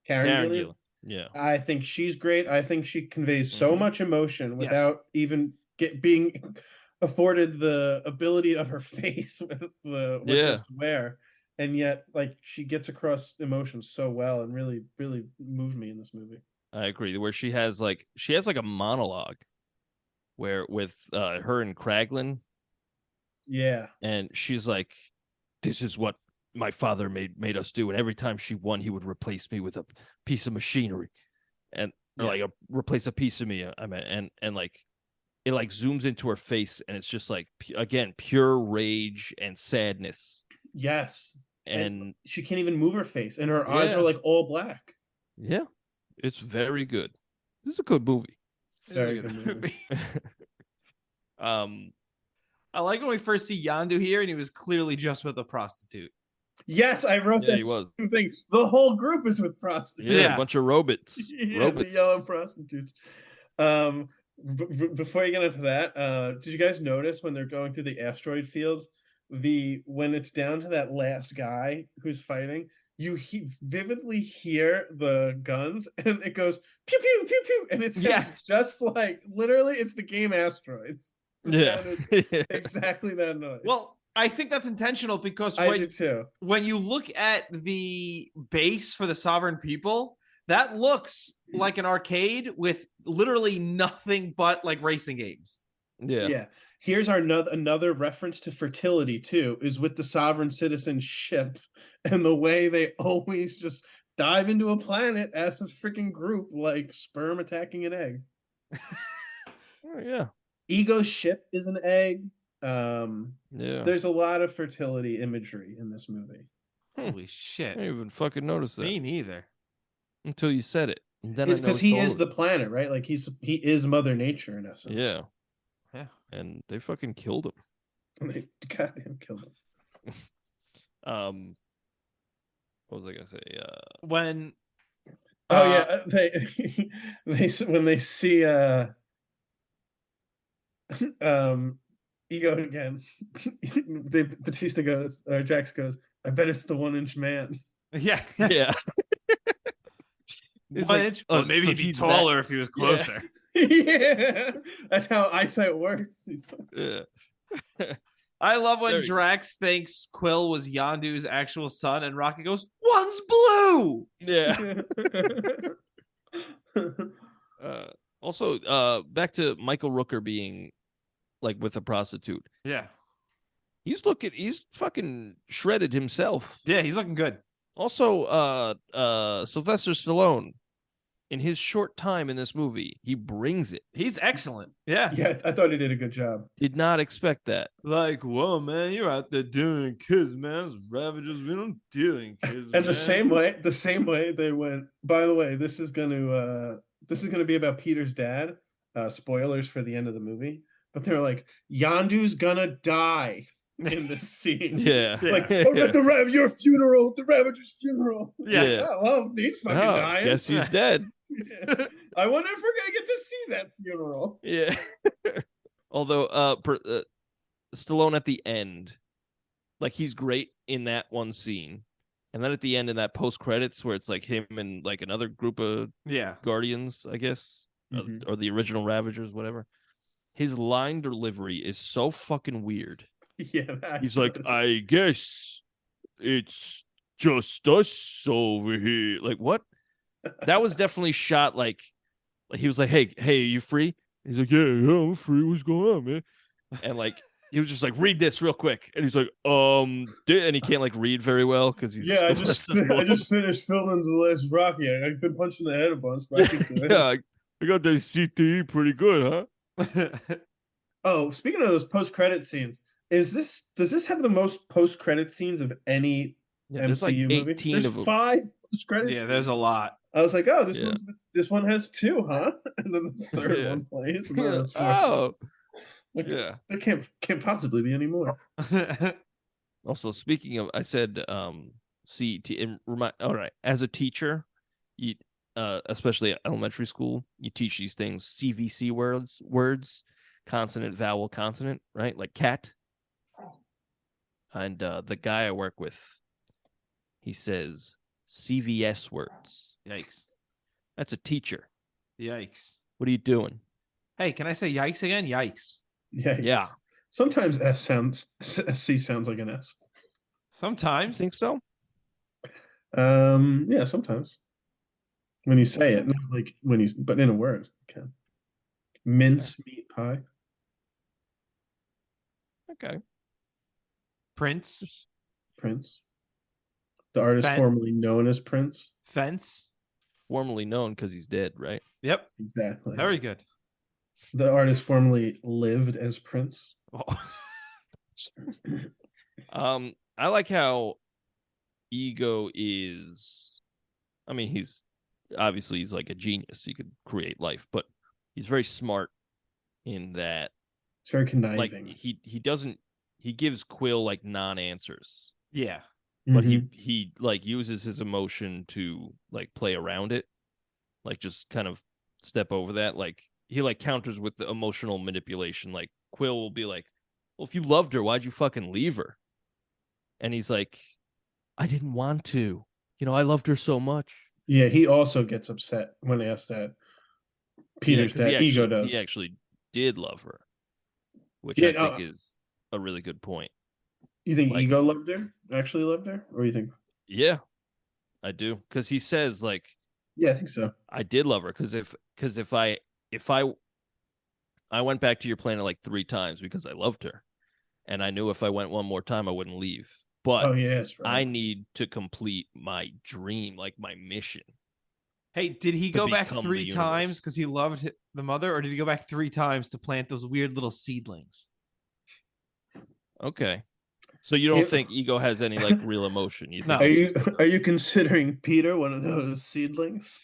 Karen Gillian. Yeah. I think she's great. I think she conveys so much emotion without even being afforded the ability of her face with what she has to wear. And yet, like, she gets across emotions so well and really, really moved me in this movie. I agree. Where she has like a monologue where with her and Kraglin, Yeah. and she's like, "This is what my father made us do," and every time she won, he would replace me with a piece of machinery, and or like replace a piece of me. I mean, and like it like zooms into her face, and it's just like again pure rage and sadness. Yes. And she can't even move her face, and her eyes are like all black. Yeah, it's very good. This is a good movie. Very good movie. I like when we first see Yandu here, and he was clearly just with a prostitute. Yes, I wrote that same thing. The whole group is with prostitutes. Yeah, a bunch of robots. The yellow prostitutes. Before you get into that, did you guys notice when they're going through the asteroid fields, when it's down to that last guy who's fighting, you vividly hear the guns, and it goes pew pew pew pew, and it sounds just like literally it's the game Asteroids. Exactly that noise. Well, I think that's intentional because I do too. When you look at the base for the Sovereign People, that looks like an arcade with literally nothing but like racing games. Yeah. Here's another reference to fertility too, is with the Sovereign Citizen ship and the way they always just dive into a planet as a freaking group, like sperm attacking an egg. Oh yeah. Ego's ship is an egg. There's a lot of fertility imagery in this movie. Holy shit. I didn't even fucking notice that. Me neither. Until you said it. And then it's because he is the planet, right? Like he is Mother Nature in essence. Yeah. And they fucking killed him. They goddamn killed him. What was I gonna say? When they when they see Ego again, Dave Bautista goes, or Jax goes, I bet it's the 1-inch man. Yeah. 1 inch? Well, maybe he'd be taller if he was closer. Yeah. That's how eyesight works. Yeah. I love when Drax thinks Quill was Yondu's actual son, and Rocket goes, "One's blue." Yeah. Also, back to Michael Rooker being like with a prostitute. Yeah. He's fucking shredded himself. Yeah, he's looking good. Also, Sylvester Stallone, in his short time in this movie, he brings it. He's excellent. Yeah. Yeah, I thought he did a good job. Did not expect that. Like, whoa, man, you're out there doing kids, man. It's Ravagers, we don't deal in kids. And the same way they went, by the way, this is gonna be about Peter's dad. Spoilers for the end of the movie. But they're like, Yondu's gonna die in this scene. Yeah. Like, your funeral, the Ravager's funeral. Yes. Yeah. Oh, well, he's fucking dying. Guess he's dead. I wonder if we're gonna get to see that funeral. Yeah. Although Stallone at the end, like he's great in that one scene. And then at the end in that post credits where it's like him and like another group of Guardians, I guess, or the original Ravagers, whatever. His line delivery is so fucking weird. Yeah, he's like, I guess it's just us over here. Like, what? That was definitely shot like he was like, hey, are you free? He's like, yeah, I'm free. What's going on, man? And like he was just like, read this real quick. And he's like, and he can't like read very well because he's I just finished filming the last Rocky. I've been punched in the head a bunch, but I can do it. Yeah, I got that CTE pretty good, huh? Oh, speaking of those post-credit scenes, does this have the most post-credit scenes of any MCU like movie? There's 5 post-credit scenes. There's a lot. I was like, oh, this one has 2, huh? And then the third one plays. And then there can't possibly be any more. Also, speaking of, I said CET. All right, as a teacher, you especially at elementary school, you teach these things, CVC words, consonant, vowel, consonant, right? Like cat. And the guy I work with, he says CVS words. Yikes. That's a teacher. Yikes. What are you doing? Hey, can I say yikes again? Yikes. Yikes. Yeah. Sometimes C sounds like an S. You Sometimes. think so? Yeah, sometimes. When you say it, not like when you, but in a word, you can. Mince meat pie. Okay. Prince. Prince. The artist formerly known as Prince. Fence. Formerly known because he's dead, right? Yep. Exactly. Very good. The artist formerly lived as Prince. I like how Ego is. I mean, he's like a genius. He could create life, but he's very smart in that. It's very Like conniving. he doesn't. He gives Quill like non-answers. Yeah. But he like uses his emotion to like play around it, like just kind of step over that. Like he like counters with the emotional manipulation. Like Quill will be like, "Well, if you loved her, why'd you fucking leave her?" And he's like, "I didn't want to. I loved her so much." Yeah, he also gets upset when asked that. Peter's because dad, Ego does. he actually did love her, which Yeah, I think is a really good point. You think Like, Ego loved her? Actually loved her? Or you think? Yeah, I do. Because he says like, yeah, I think so. I did love her. Because if I went back to your planet like 3 times because I loved her, and I knew if I went one more time I wouldn't leave. But that's right. I need to complete my dream, like my mission. Hey, did he go back 3 times because he loved the mother, or did he go back 3 times to plant those weird little seedlings? Okay. So you don't think Ego has any like real emotion? You think are you considering Peter one of those seedlings?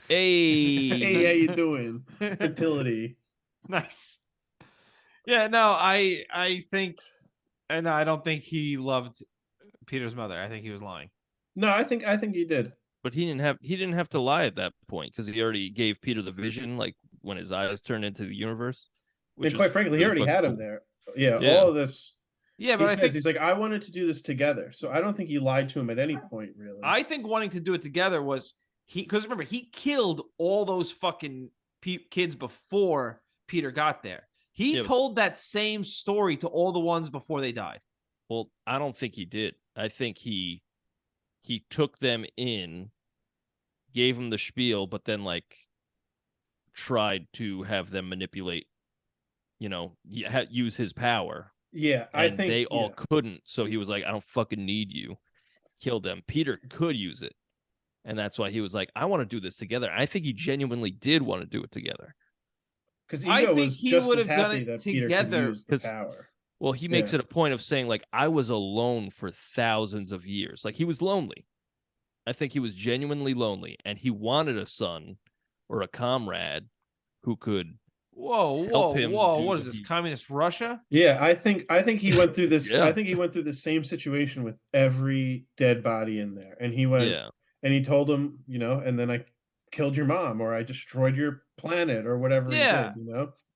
Hey, hey, how you doing? Fertility. Nice. Yeah, no, I think, and I don't think he loved Peter's mother. I think he was lying. No, I think he did. But he didn't have to lie at that point because he already gave Peter the vision, like when his eyes turned into the universe. And quite frankly, he already had him there. Yeah, all of this. Yeah, but he's like, I wanted to do this together. So I don't think he lied to him at any point, really. I think wanting to do it together was because remember, he killed all those fucking kids before Peter got there. He told that same story to all the ones before they died. Well, I don't think he did. I think he took them in, gave them the spiel, but then like tried to have them manipulate, use his power. Yeah, I think they all couldn't. So he was like, I don't fucking need you. Killed them. Peter could use it. And that's why he was like, I want to do this together. I think he genuinely did want to do it together. Because Ego was just as happy that Peter could use the power. Well, he makes it a point of saying, like, I was alone for thousands of years. Like, he was lonely. I think he was genuinely lonely. And he wanted a son or a comrade who could Whoa! What is this, communist Russia? Yeah, I think he went through this. I think he went through the same situation with every dead body in there, and he went and he told him, and then I killed your mom, or I destroyed your planet, or whatever he did,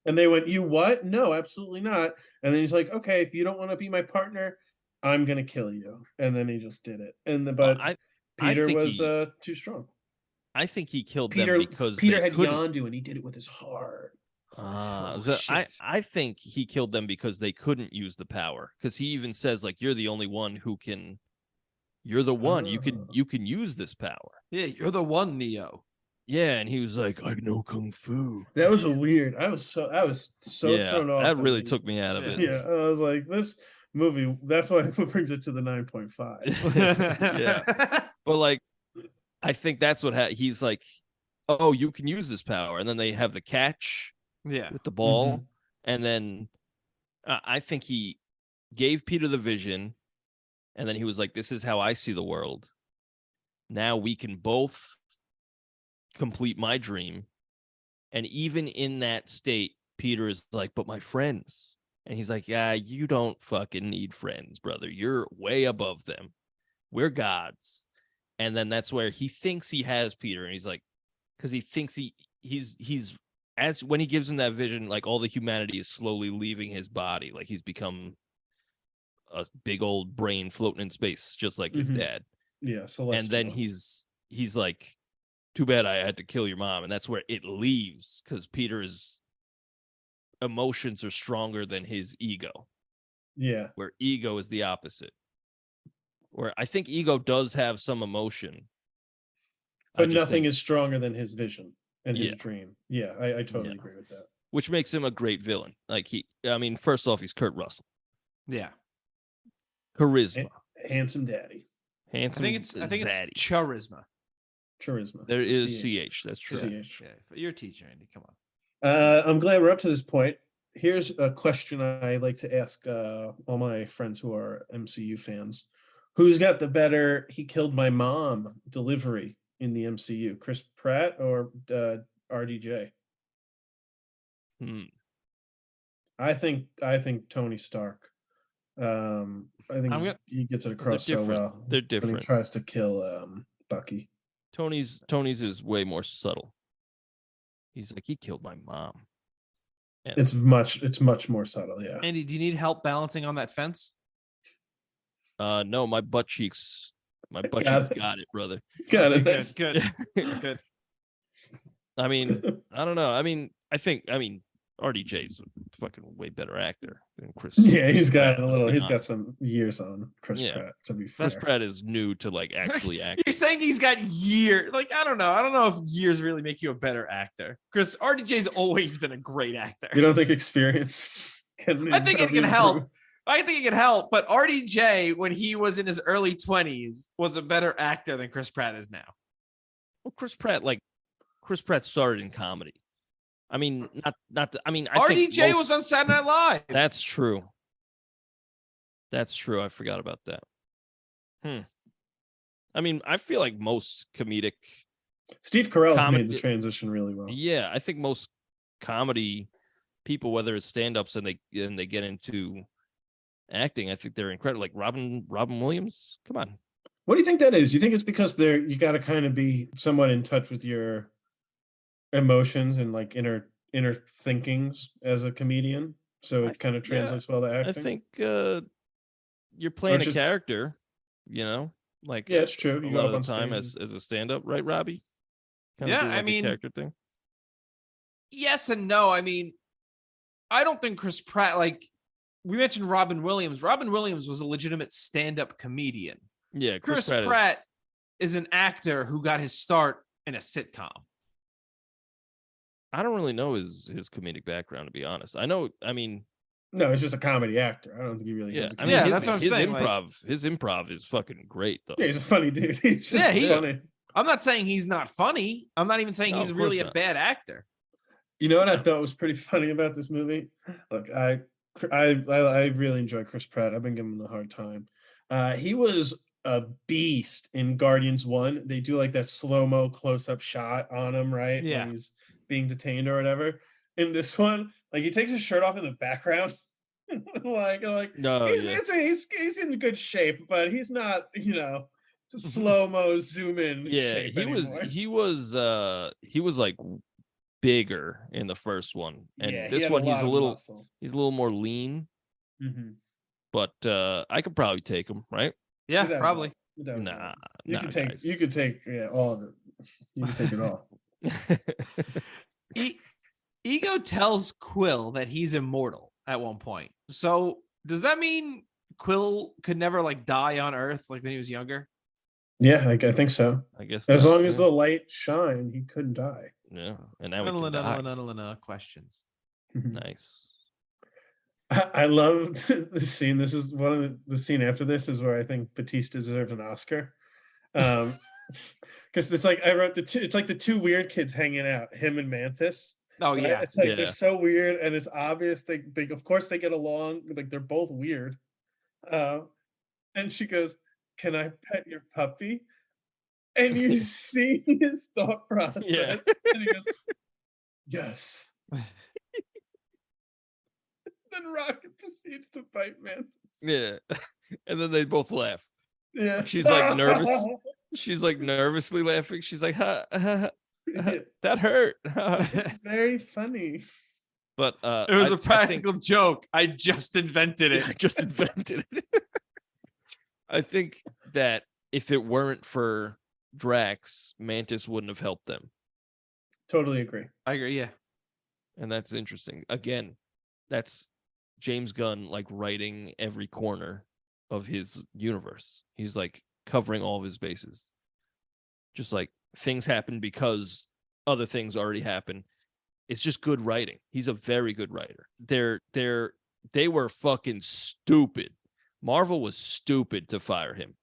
And they went, you what? No, absolutely not. And then he's like, okay, if you don't want to be my partner, I'm gonna kill you. And then he just did it. And Peter was too strong. I think he killed them because Peter had Yondu, and he did it with his heart. I think he killed them because they couldn't use the power. Because he even says, like, you're the only one who can. You're the one. You can use this power. Yeah, you're the one, Neo. Yeah, and he was like, I know kung fu. That was weird. I was so thrown off. That really took me out of it. Yeah, I was like, this movie. That's why it brings it to the 9.5. Yeah, but like, I think that's what he's like. Oh, you can use this power, and then they have the catch. With the ball. And then I think he gave Peter the vision, and then he was like, this is how I see the world. Now we can both complete my dream. And even in that state, Peter is like, but my friends. And he's like, yeah, you don't fucking need friends, brother. You're way above them. We're gods. And then that's where he thinks he has Peter, and he's like, because he thinks he's as when he gives him that vision, like all the humanity is slowly leaving his body. Like he's become a big old brain floating in space, just like his dad. Yeah. Celestial. And then he's like, too bad I had to kill your mom. And that's where it leaves, because Peter's emotions are stronger than his ego. Yeah. Where ego is the opposite. Where I think ego does have some emotion. But nothing is stronger than his vision and his Yeah. dream. Yeah, I totally agree with that. Which makes him a great villain. Like first off, he's Kurt Russell. Yeah. Charisma. Handsome daddy. Handsome. I think it's zaddy. Charisma. There is CH. That's true. CH. Yeah. You're a teacher, Andy. Come on. I'm glad we're up to this point. Here's a question I like to ask all my friends who are MCU fans. Who's got the better "he killed my mom" delivery in the MCU? Chris Pratt or RDJ? I think Tony Stark. I think he gets it across so well. They're different. When he tries to kill Bucky. Tony's is way more subtle. He's like, he killed my mom. And it's much more subtle, yeah. Andy, do you need help balancing on that fence? No, my butt cheeks got it, brother. Got it. Good. I mean, I don't know. I mean, RDJ's a fucking way better actor than Chris. Yeah, he's got some years on Chris Pratt, to be fair. Chris Pratt is new to like actually act. You're saying he's got years. Like, I don't know if years really make you a better actor. Chris, RDJ's always been a great actor. You don't think experience can I think it can help. I think it can help, but RDJ, when he was in his early 20s, was a better actor than Chris Pratt is now. Well, Chris Pratt started in comedy. I mean, I think RDJ was on Saturday Night Live. That's true. I forgot about that. I mean, I feel like most comedic. Steve Carell's made the transition really well. Yeah, I think most comedy people, whether it's stand-ups and they get into acting, I think they're incredible. Like Robin Williams. Come on. What do you think that is? You think it's because you got to kind of be somewhat in touch with your emotions and like inner thinkings as a comedian, so it kind of translates well to acting? I think you're playing a character, like it's true. You a lot of the time as a stand-up, right, Robbie? I mean, character thing. Yes and no. I mean, I don't think Chris Pratt, like we mentioned Robin Williams. Robin Williams was a legitimate stand-up comedian. Yeah, Chris Pratt is an actor who got his start in a sitcom. I don't really know his comedic background, to be honest. No, it's just a comedy actor. I don't think he really is. That's what I'm saying. His improv is fucking great, though. Yeah, he's a funny dude. He's funny. I'm not saying he's not funny. I'm not even saying he's really a bad actor. You know what I thought was pretty funny about this movie? Look, I really enjoy Chris Pratt. I've been giving him a hard time. He was a beast in Guardians 1. They do like that slow-mo close-up shot on him, right? Yeah. When he's being detained or whatever. In this one, like he takes his shirt off in the background. He's in good shape, but he's not, slow-mo zoom in. Yeah, he was like bigger in the first one, and this one he's a little more lean. Mm-hmm. But I could probably take him, right? Yeah, probably. Nah, you could take all of it. You can take it all. Ego tells Quill that he's immortal at one point. So does that mean Quill could never like die on Earth like when he was younger? Yeah, I think so. I guess as long as the light shine, he couldn't die. Yeah, and now we can die. Questions. Nice. I love the scene. This is one of the scene after this is where I think Bautista deserves an Oscar. Because it's like I wrote it's like the two weird kids hanging out, him and Mantis. Oh yeah. Right? It's like they're so weird, and it's obvious they of course they get along, like they're both weird. And she goes, "Can I pet your puppy?" And you see his thought process. Yeah. And he goes, "Yes." Then Rocket proceeds to bite Mantis. Yeah. And then they both laugh. Yeah. She's like nervous. She's like nervously laughing. She's like, ha, ha, ha, that hurt. Very funny. But it was a practical joke. I just invented it. I think that if it weren't for Drax, Mantis wouldn't have helped them. Totally agree. I agree. Yeah. And that's interesting. Again, that's James Gunn like writing every corner of his universe. He's like covering all of his bases. Just like things happen because other things already happen. It's just good writing. He's a very good writer. They were fucking stupid. Marvel was stupid to fire him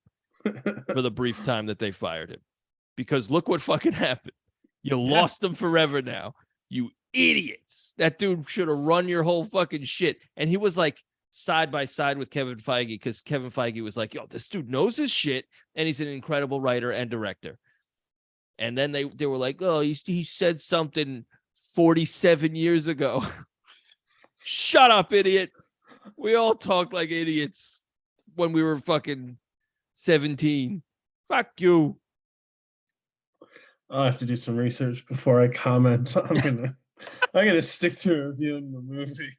for the brief time that they fired him. Because look what fucking happened. You lost him forever now. You idiots. That dude should have run your whole fucking shit. And he was like side by side with Kevin Feige because Kevin Feige was like, yo, this dude knows his shit and he's an incredible writer and director. And then they were like, oh, he said something 47 years ago. Shut up, idiot. We all talked like idiots when we were fucking 17. Fuck you. I'll have to do some research before I comment. I'm gonna stick to reviewing the movie.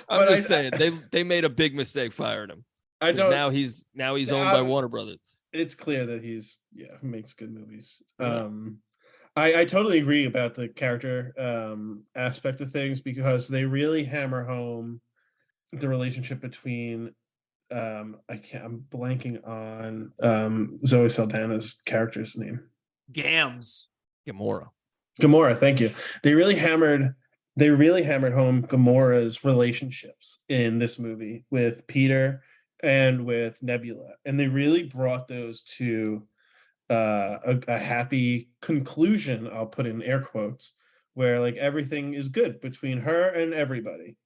I'm just saying they made a big mistake firing him. I don't. Now he's owned by Warner Brothers. It's clear that he makes good movies. Yeah. I totally agree about the character aspect of things because they really hammer home the relationship between I'm blanking on Zoe Saldana's character's name. Gamora, thank you. They really hammered home Gamora's relationships in this movie with Peter and with Nebula, and they really brought those to a happy conclusion. I'll put in air quotes, where like everything is good between her and everybody.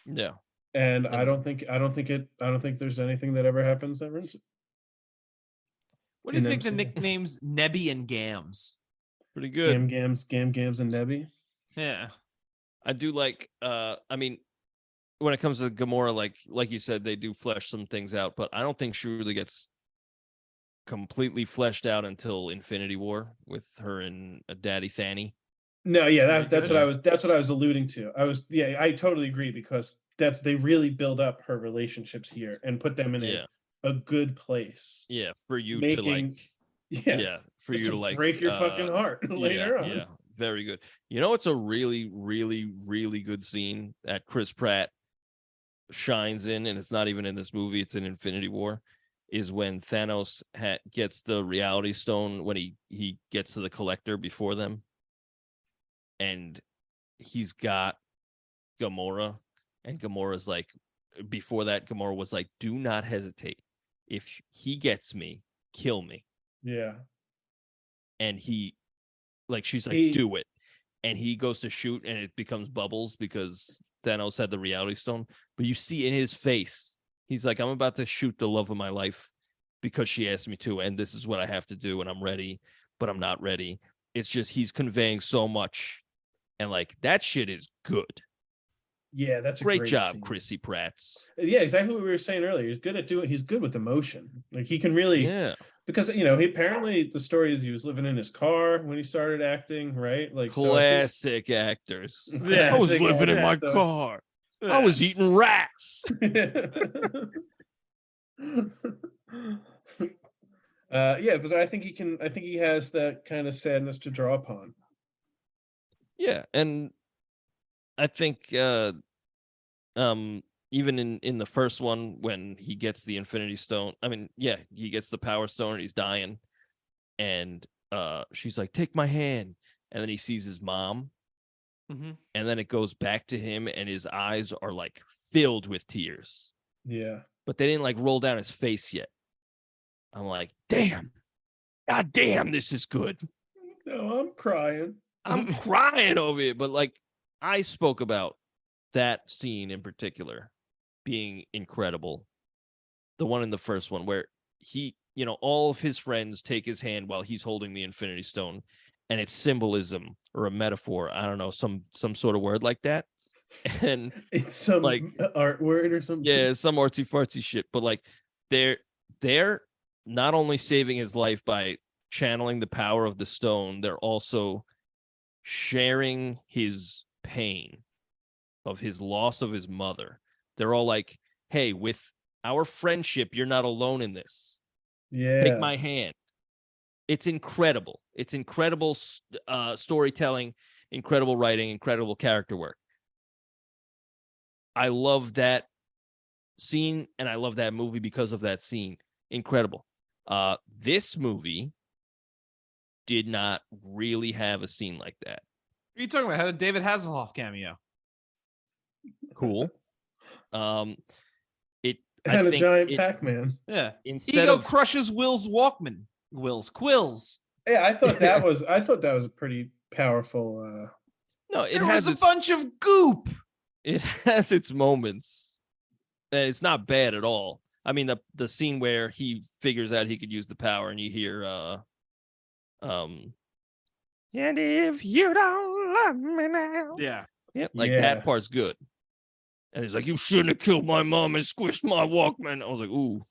Yeah. And I don't think there's anything that ever happens that ruins it. What do you think the nicknames Nebby and Gams? Pretty good. Gams and Nebby. Yeah. I do like I mean, when it comes to Gamora, like you said, they do flesh some things out, but I don't think she really gets completely fleshed out until Infinity War with her and Daddy Thani. No, yeah, that's what I was alluding to. I totally agree because they really build up her relationships here and put them in a good place. Yeah, for you to break your fucking heart later on. Yeah, very good. You know, it's a really, really, really good scene that Chris Pratt shines in, and it's not even in this movie, it's in Infinity War, is when Thanos gets the Reality Stone when he gets to the Collector before them. And he's got Gamora, and Gamora's like, before that, Gamora was like, do not hesitate. If he gets me, kill me. Yeah. And she's like, do it. And he goes to shoot, and it becomes bubbles because Thanos had the Reality Stone. But you see in his face, he's like, I'm about to shoot the love of my life because she asked me to, and this is what I have to do, and I'm ready, but I'm not ready. It's just he's conveying so much. And like that shit is good. Yeah, that's a great job, scene. Chrissy Pratts. Yeah, exactly what we were saying earlier. He's good with emotion. Like he can really, because he apparently the story is he was living in his car when he started acting, right? Like classic actors. Yeah, I was living in my car. Yeah. I was eating rats. But I think he has that kind of sadness to draw upon. Yeah, and I think even in the first one when he gets the Infinity Stone, he gets the Power Stone and he's dying, and she's like, take my hand, and then he sees his mom, and then it goes back to him and his eyes are like filled with tears. Yeah, but they didn't like roll down his face yet. I'm like, damn, god damn, this is good. No, I'm crying. I'm crying over it. But like I spoke about that scene in particular being incredible. The one in the first one where he, all of his friends take his hand while he's holding the Infinity Stone, and it's symbolism or a metaphor. I don't know, some sort of word like that. And it's some like art word or something. Yeah, some artsy fartsy shit. But like they're not only saving his life by channeling the power of the stone, they're also sharing his pain of his loss of his mother. They're all like, hey, with our friendship, you're not alone in this. Yeah. Take my hand. It's incredible. It's incredible storytelling, incredible writing, incredible character work. I love that scene, and I love that movie because of that scene. Incredible. This movie did not really have a scene like that. What are you talking about? Had a David Hasselhoff cameo. Cool. And a giant Pac-Man. Yeah. Instead Ego of crushes Will's Walkman. Quills. Yeah, I thought that was a pretty powerful. no, it There has was a bunch of goop. It has its moments, and it's not bad at all. I mean, the scene where he figures out he could use the power, and you hear, and if you don't love me now, Yeah. that part's good. And he's like, you shouldn't have killed my mom and squished my Walkman. I was like, ooh.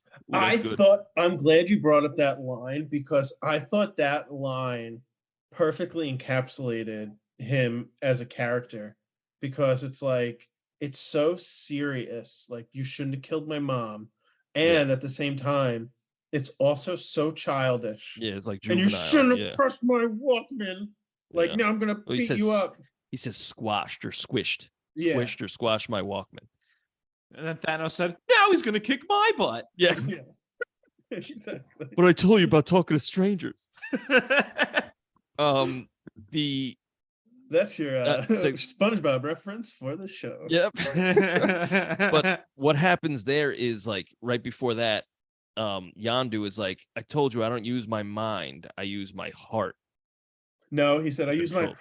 I'm glad you brought up that line, because I thought that line perfectly encapsulated him as a character, because it's like, it's so serious, like, you shouldn't have killed my mom, and at the same time it's also so childish. Yeah, it's like juvenile, and you shouldn't have crushed my Walkman, like, now I'm gonna beat you up. He says squashed or squished. Yeah. Squished or squashed my Walkman. And then Thanos said, now he's gonna kick my butt. Yeah. Exactly. What I told you about talking to strangers. That's your SpongeBob reference for the show. Yep. But what happens there is, like, right before that, Yondu is like, I told you I don't use my mind, I use my heart. No, he said I use my.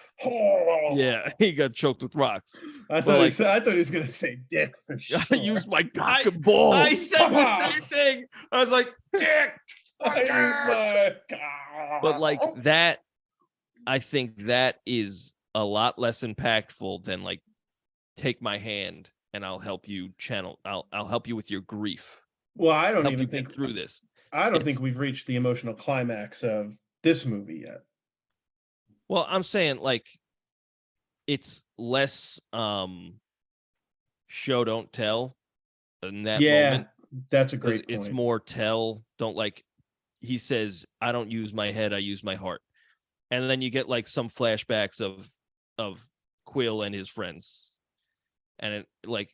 Yeah, he got choked with rocks. I thought he was gonna say dick. For sure. I use my cock and ball. I said the same thing. I was like, dick. I use my. But like that, I think that is a lot less impactful than like, take my hand and I'll help you channel. I'll help you with your grief. Well, I don't even think through this. I don't think we've reached the emotional climax of this movie yet. Well, I'm saying, like, it's less show don't tell in that moment. That's a great point. It's more tell, don't, like, he says, I don't use my head, I use my heart. And then you get like some flashbacks of Quill and his friends. And it, like,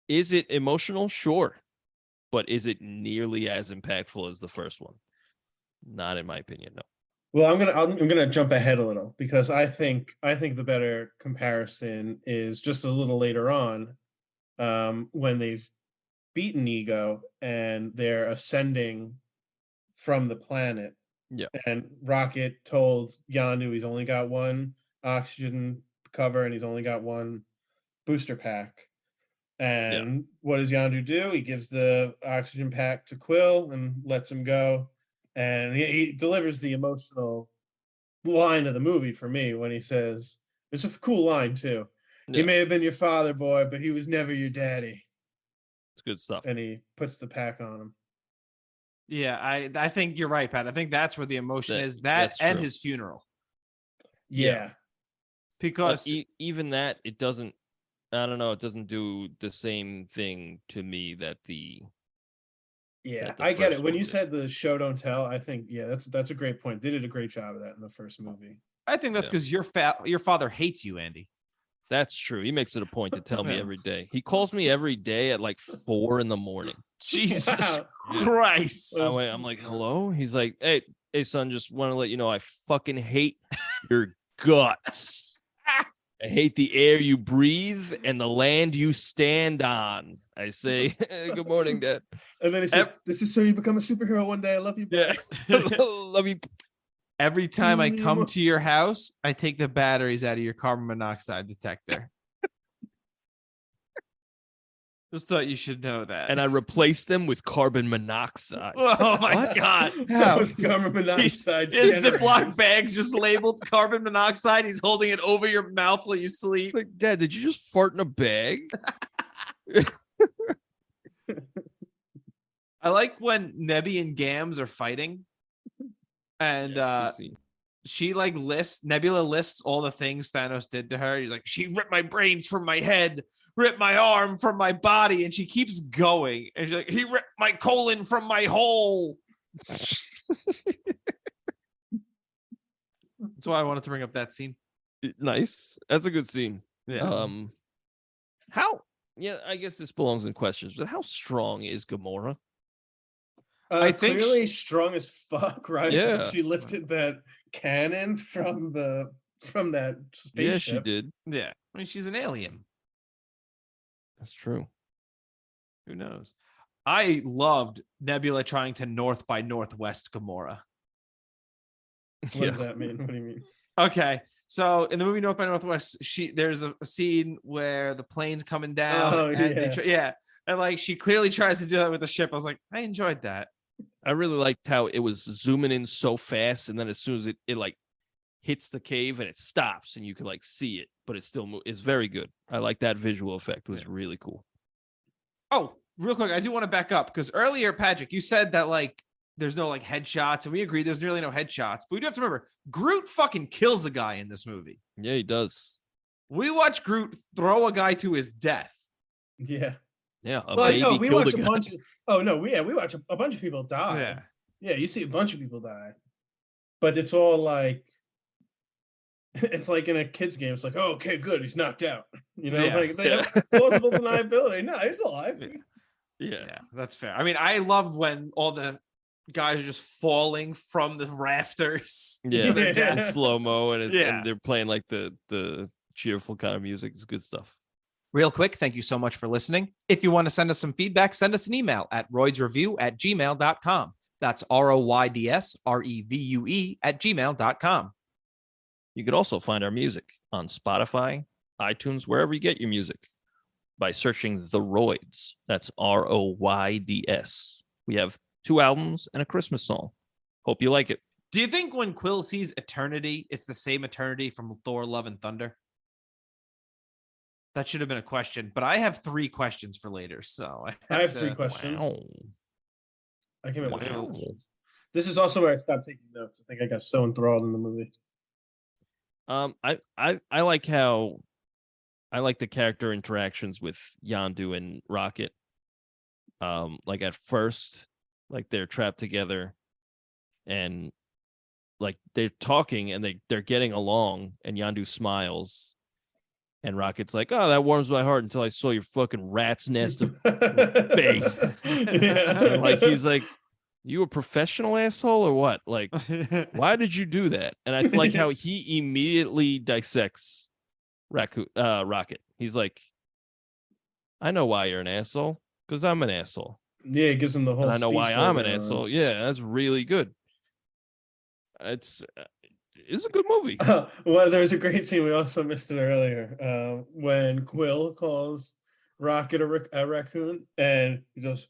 is it emotional? Sure. But is it nearly as impactful as the first one? Not in my opinion, no. Well, I'm gonna jump ahead a little, because I think the better comparison is just a little later on, when they've beaten Ego and they're ascending from the planet. Yeah. And Rocket told Yondu he's only got one oxygen cover and he's only got one booster pack. And what does Yondu do? He gives the oxygen pack to Quill and lets him go. And he delivers the emotional line of the movie for me when he says, it's a cool line too. Yeah. He may have been your father, boy, but he was never your daddy. It's good stuff. And he puts the pack on him. Yeah, I think you're right, Pat. I think that's where the emotion is. That and his funeral. Yeah. Because even that, it doesn't, I don't know, it doesn't do the same thing to me that the... Yeah, I get it. When you said the show don't tell, I think, that's a great point. They did a great job of that in the first movie. I think that's because your father hates you, Andy. That's true. He makes it a point to tell me every day. He calls me every day at like 4 a.m. Jesus Christ. I'm like, hello? He's like, hey, son, just want to let you know I fucking hate your guts. I hate the air you breathe and the land you stand on. I say, good morning, Dad. And then he says, this is so you become a superhero one day. I love you. Yeah. Love you. Every time I come to your house, I take the batteries out of your carbon monoxide detector. Just thought you should know that. And I replace them with carbon monoxide. Oh my God. With carbon monoxide. His Ziploc bag's just labeled carbon monoxide. He's holding it over your mouth while you sleep. Like, Dad, did you just fart in a bag? I like when Nebby and Gams are fighting. And she like Nebula lists all the things Thanos did to her. He's like, she ripped my brains from my head, ripped my arm from my body, and she keeps going. And she's like, he ripped my colon from my hole. That's why I wanted to bring up that scene. Nice. That's a good scene. Yeah. How? Yeah, I guess this belongs in questions. But how strong is Gamora? I think clearly strong as fuck, right? Yeah. She lifted that cannon from that spaceship. Yeah, she did. Yeah. I mean, she's an alien. That's true. Who knows? I loved Nebula trying to North by Northwest Gamora. What does that mean? What do you mean? Okay. So in the movie North by Northwest, there's a scene where the plane's coming down. Oh, and yeah. And like she clearly tries to do that with the ship. I was like, I enjoyed that. I really liked how it was zooming in so fast, and then as soon as it like hits the cave and it stops, and you can like see it, but it still is very good. I like that visual effect. It was really cool. Oh, real quick, I do want to back up because earlier, Patrick, you said that like there's no like headshots, and we agree there's nearly no headshots. But we do have to remember Groot fucking kills a guy in this movie. Yeah, he does. We watch Groot throw a guy to his death. Yeah. Yeah, we watch a bunch of. Oh no, we watch a bunch of people die. Yeah, you see a bunch of people die, but it's all like, it's like in a kids game. It's like, oh, okay, good, he's knocked out. You know, like they have plausible deniability. No, he's alive. Yeah, that's fair. I mean, I love when all the guys are just falling from the rafters. Yeah, in slow-mo, and and they're playing like the cheerful kind of music. It's good stuff. Real quick, thank you so much for listening. If you want to send us some feedback, send us an email at roydsreview@gmail.com. That's ROYDSREVUE@gmail.com. You could also find our music on Spotify, iTunes, wherever you get your music by searching The Royds. That's ROYDS. We have 2 albums and a Christmas song. Hope you like it. Do you think when Quill sees eternity, it's the same eternity from Thor: Love and Thunder? That should have been a question, but I have 3 questions for later. So I have 3 questions. Wow. I came up with 3 questions. This is also where I stopped taking notes. I think I got so enthralled in the movie. I like how I like the character interactions with Yondu and Rocket. Like at first, like they're trapped together, and like they're talking and they're getting along, and Yondu smiles. And Rocket's like, oh, that warms my heart until I saw your fucking rat's nest of face. And like, he's like, you a professional asshole or what? Like, why did you do that? And I like how he immediately dissects Rocket. He's like, I know why you're an asshole, because I'm an asshole. Yeah, it gives him the whole. And I know why I'm an asshole. Yeah, that's really good. It's a good movie. Well, there was a great scene. We also missed it earlier when Quill calls Rocket a raccoon, and he goes,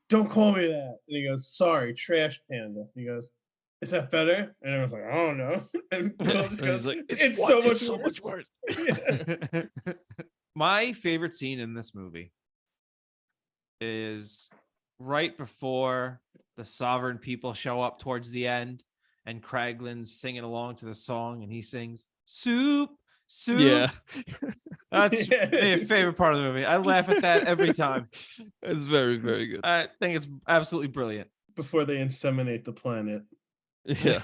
"Don't call me that." And he goes, "Sorry, trash panda." And he goes, "Is that better?" And I was like, "I don't know." And Quill just goes, like, "It's so much worse." My favorite scene in this movie is right before the sovereign people show up towards the end. And Kraglin's singing along to the song, and he sings "Soup, Soup." Yeah, that's my favorite part of the movie. I laugh at that every time. It's very, very good. I think it's absolutely brilliant. Before they inseminate the planet. Yeah,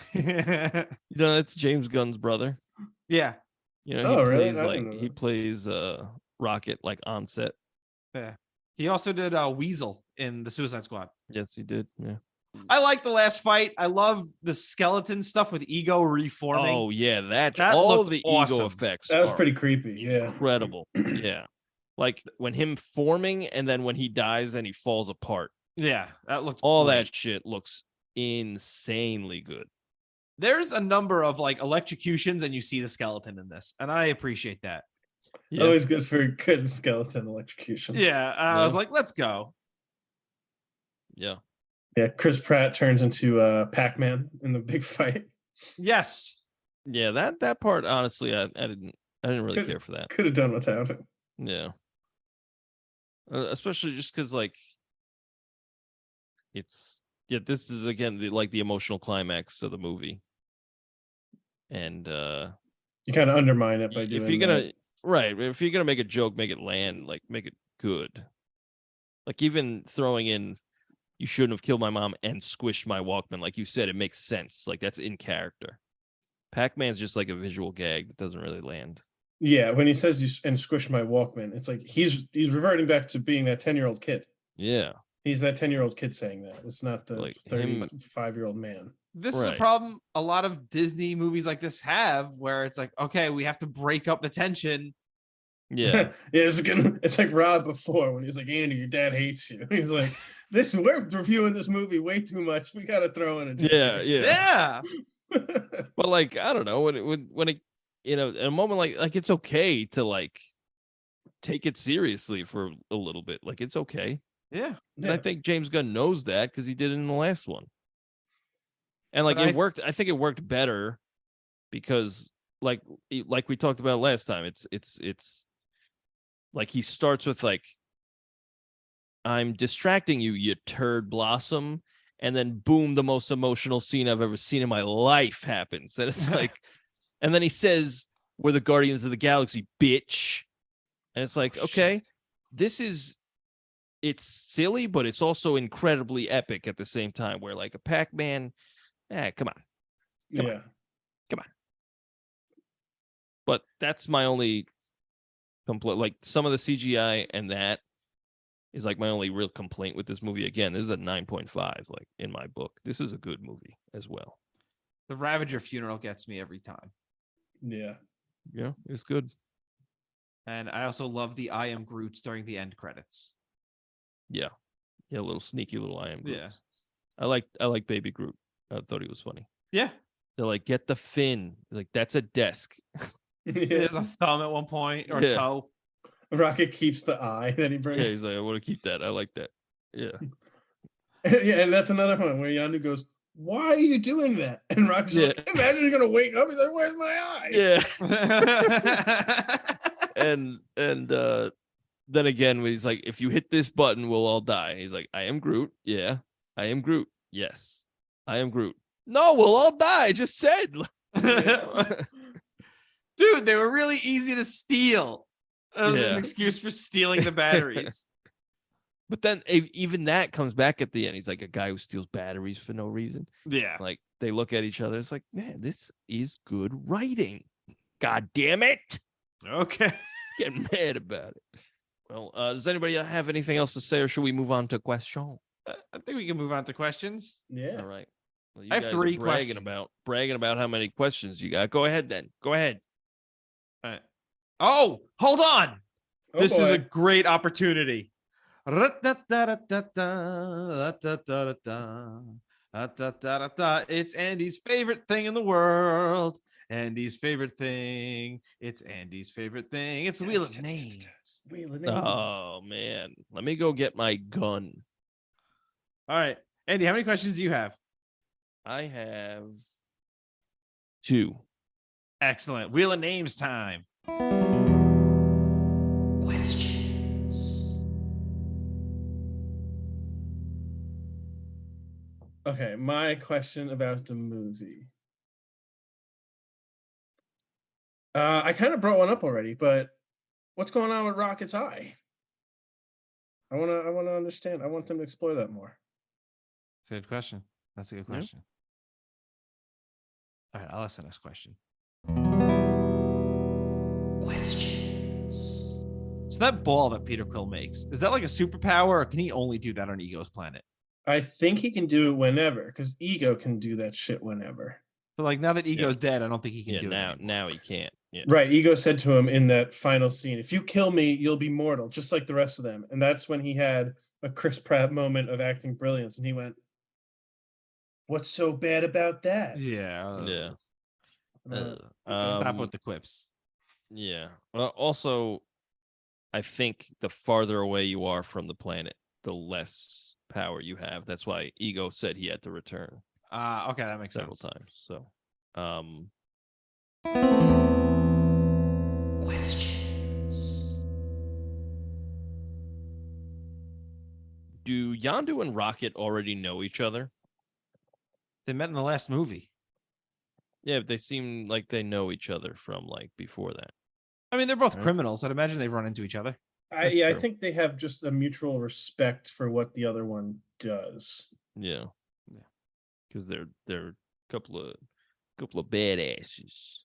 that's James Gunn's brother. Yeah, he really? plays he plays Rocket like on set. Yeah, he also did Weasel in the Suicide Squad. Yes, he did. Yeah. I like the last fight. I love the skeleton stuff with Ego reforming. Oh yeah, that all of the awesome. Ego effects. That was pretty creepy. Yeah, incredible. Yeah, like when him forming, and then when he dies and he falls apart. Yeah, that looks all great. That shit looks insanely good. There's a number of like electrocutions, and you see the skeleton in this, and I appreciate that. Yeah. Always good for good skeleton electrocution. Yeah, I was like, let's go. Yeah. Yeah, Chris Pratt turns into Pac-Man in the big fight. Yes. Yeah, that part honestly, I didn't really care for that. Could have done without it. Yeah. Especially just because like this is again the emotional climax of the movie, and you kind of undermine it by doing. If you're gonna make a joke, make it land, like make it good. Like even throwing in, you shouldn't have killed my mom and squished my Walkman. Like you said, it makes sense. Like that's in character. Pac-Man's just like a visual gag that doesn't really land. Yeah, when he says and squish my Walkman, it's like he's reverting back to being that 10-year-old kid. Yeah. He's that 10-year-old kid saying that. It's not the Like 35-year-old man. This is a Right. problem a lot of Disney movies like this have, where it's like, okay, we have to break up the tension. Yeah. Yeah, it's like Rob before when he was like, Andy, your dad hates you. He's like, we're reviewing this movie way too much. We gotta throw in a joke Yeah. here." Yeah. Yeah. But like, I don't know, when it, in a moment like it's okay to like take it seriously for a little bit. Like it's okay. Yeah. And I think James Gunn knows that because he did it in the last one. And like But it worked. I think it worked better because like we talked about last time, it's like he starts with like, I'm distracting you, you turd blossom. And then boom, the most emotional scene I've ever seen in my life happens. And it's like, and then he says, we're the Guardians of the Galaxy, bitch. And it's like, okay, it's silly, but it's also incredibly epic at the same time, where like a Pac-Man, come on. Come on. But that's my only complaint. Like some of the CGI and that is like my only real complaint with this movie. Again, this is a 9.5, like in my book. This is a good movie as well. The Ravager funeral gets me every time. Yeah. Yeah, it's good. And I also love the I Am Groots during the end credits. Yeah. Yeah, a little sneaky little I Am Groot. Yeah. I like Baby Groot. I thought he was funny. Yeah. They're like, get the fin. Like, that's a desk. There's a thumb at one point, or Yeah. toe. Rocket keeps the eye that he brings. Yeah, he's like, I want to keep that. I like that. Yeah. Yeah, and that's another one where Yandu goes, "Why are you doing that?" And Rocket's like, "Imagine you're gonna wake up." He's like, "Where's my eye?" Yeah. and then again, he's like, if you hit this button, we'll all die. He's like, I am Groot. Yeah. I am Groot. Yes. I am Groot. No, we'll all die. I just said. Dude, they were really easy to steal. That was his Yeah. excuse for stealing the batteries. But then even that comes back at the end. He's like a guy who steals batteries for no reason. Yeah. Like they look at each other. It's like, man, this is good writing. God damn it. Okay. Getting mad about it. Well, does anybody have anything else to say, or should we move on to question? I think we can move on to questions. Yeah. All right. Well, I have guys 3 are questions. bragging about how many questions you got. Go ahead then. Go ahead. All right. Oh, hold on. Oh, This boy. is a great opportunity. It's Andy's favorite thing in the world. Andy's favorite thing. It's Andy's favorite thing. It's Wheel of Names. Wheel of Names. Oh man, let me go get my gun. All right, Andy, how many questions do you have? I have 2. Excellent. Wheel of Names time. Okay, my question about the movie. I kind of brought one up already, but what's going on with Rocket's eye? I wanna understand. I want them to explore that more. That's a good question. That's a good Yeah. question. All right, I'll ask the next question. So that ball that Peter Quill makes, is that like a superpower, or can he only do that on Ego's planet? I think he can do it whenever, because Ego can do that shit whenever. But like now that Ego's dead, I don't think he can Yeah, do it. anymore. now he can't. Yeah. Right, Ego said to him in that final scene, "If you kill me, you'll be mortal, just like the rest of them." And that's when he had a Chris Pratt moment of acting brilliance, and he went, "What's so bad about that?" Yeah. Yeah. Stop with the quips. Yeah. Also, I think the farther away you are from the planet, the less power you have. That's why Ego said he had to return Okay, that makes several sense. times. So, do Yondu and Rocket already know each other? They met in the last movie. Yeah, but they seem like they know each other from like before that. I mean, they're both Right. criminals. I'd imagine they've run into each other. That's I true. think they have just a mutual respect for what the other one does. Yeah. Yeah. Because they're a Couple of badasses.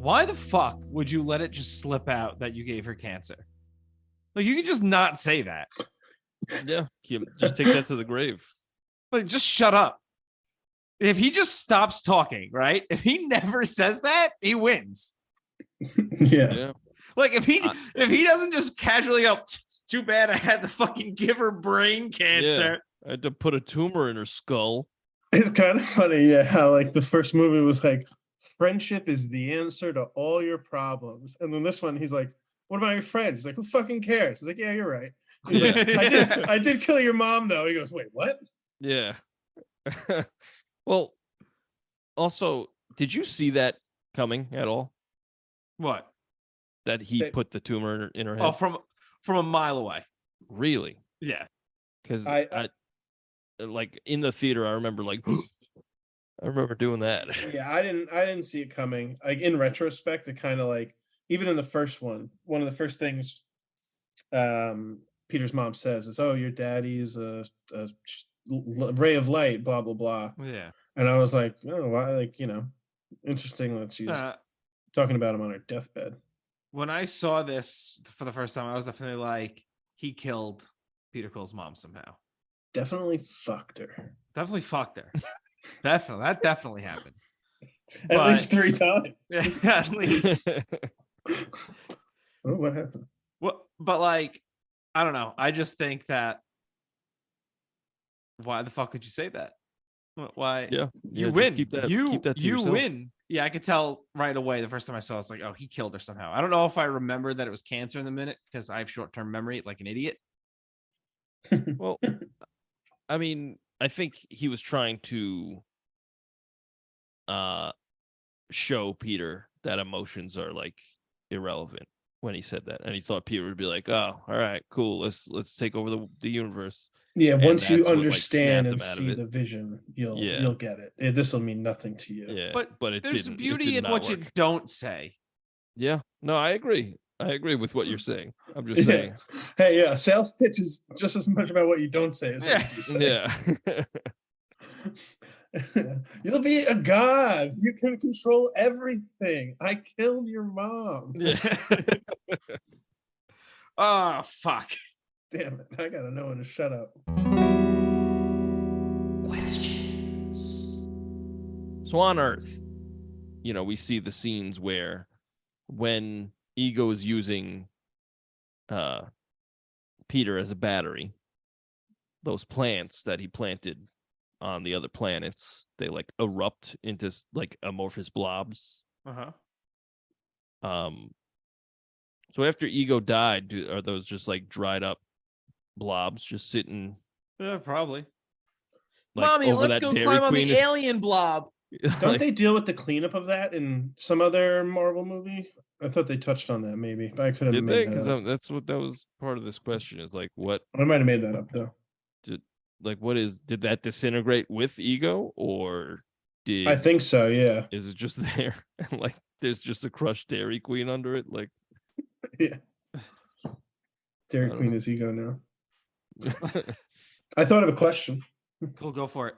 Why the fuck would you let it just slip out that you gave her cancer? Like, you could just not say that. Yeah, just take that to the grave. Like, just shut up. If he just stops talking, right? If he never says that, he wins. Yeah. Like, if he doesn't just casually go, too bad I had to fucking give her brain cancer. Yeah, I had to put a tumor in her skull. It's kind of funny, yeah, how like the first movie was like, friendship is the answer to all your problems. And then this one, he's like, what about your friends? He's like, who fucking cares? He's like, yeah, you're right. He's like, I did kill your mom, though. He goes, wait, what? Yeah. Well, also, did you see that coming at all? What? That he put the tumor in her head? Oh, from a mile away. Really? Yeah. Because I like in the theater, I remember like I remember doing that. Yeah, I didn't see it coming. Like in retrospect, it kind of like even in the first one of the first things Peter's mom says is, "Oh, your daddy's a ray of light," blah blah blah. Yeah. And I was like, "Oh, why?" Like, interesting that she's talking about him on her deathbed. When I saw this for the first time, I was definitely like, he killed Peter Quill's mom somehow. Definitely fucked her. Definitely fucked her. Definitely. That definitely happened. At least 3 times. At least. Oh, what happened? Well, but like, I don't know. I just think that why the fuck could you say that? Why? Yeah. You win. Keep that you to yourself. win. Yeah, I could tell right away the first time I saw it. It's like, oh, he killed her somehow. I don't know if I remember that it was cancer in the minute because I have short-term memory like an idiot. Well, I mean, I think he was trying to show Peter that emotions are like irrelevant when he said that, and he thought Peter would be like, "Oh, all right, cool, let's take over the universe." Yeah, And once you that's what, understand like, and snapped him see out of the it. vision, you'll get it. This will mean nothing to you. Yeah, But it there's didn't. beauty in not what you work. don't say. Yeah, no, I agree. I agree with what you're saying. I'm just saying. Hey, yeah, sales pitch is just as much about what you don't say as what you do say. Yeah. You'll be a god. You can control everything. I killed your mom. Yeah. Oh, fuck. Damn it. I gotta know when to shut up. So on Earth, we see the scenes where when Ego is using Peter as a battery, those plants that he planted on the other planets, they like erupt into like amorphous blobs. Uh-huh. So after Ego died, are those just like dried up blobs just sitting? Yeah, probably. Like, Mommy, over let's that go Dairy climb on Queen? the alien blob. Don't they deal with the cleanup of that in some other Marvel movie? I thought they touched on that maybe, but I could have Did they? made that Because up. that's what that was part of this question. Is like, what? I might have made that up though. Did that disintegrate with Ego, or I think so, yeah. Is it just there and like there's just a crushed Dairy Queen under it? Like, yeah. Dairy Queen know. is Ego now. I thought of a question. Cool, go for it.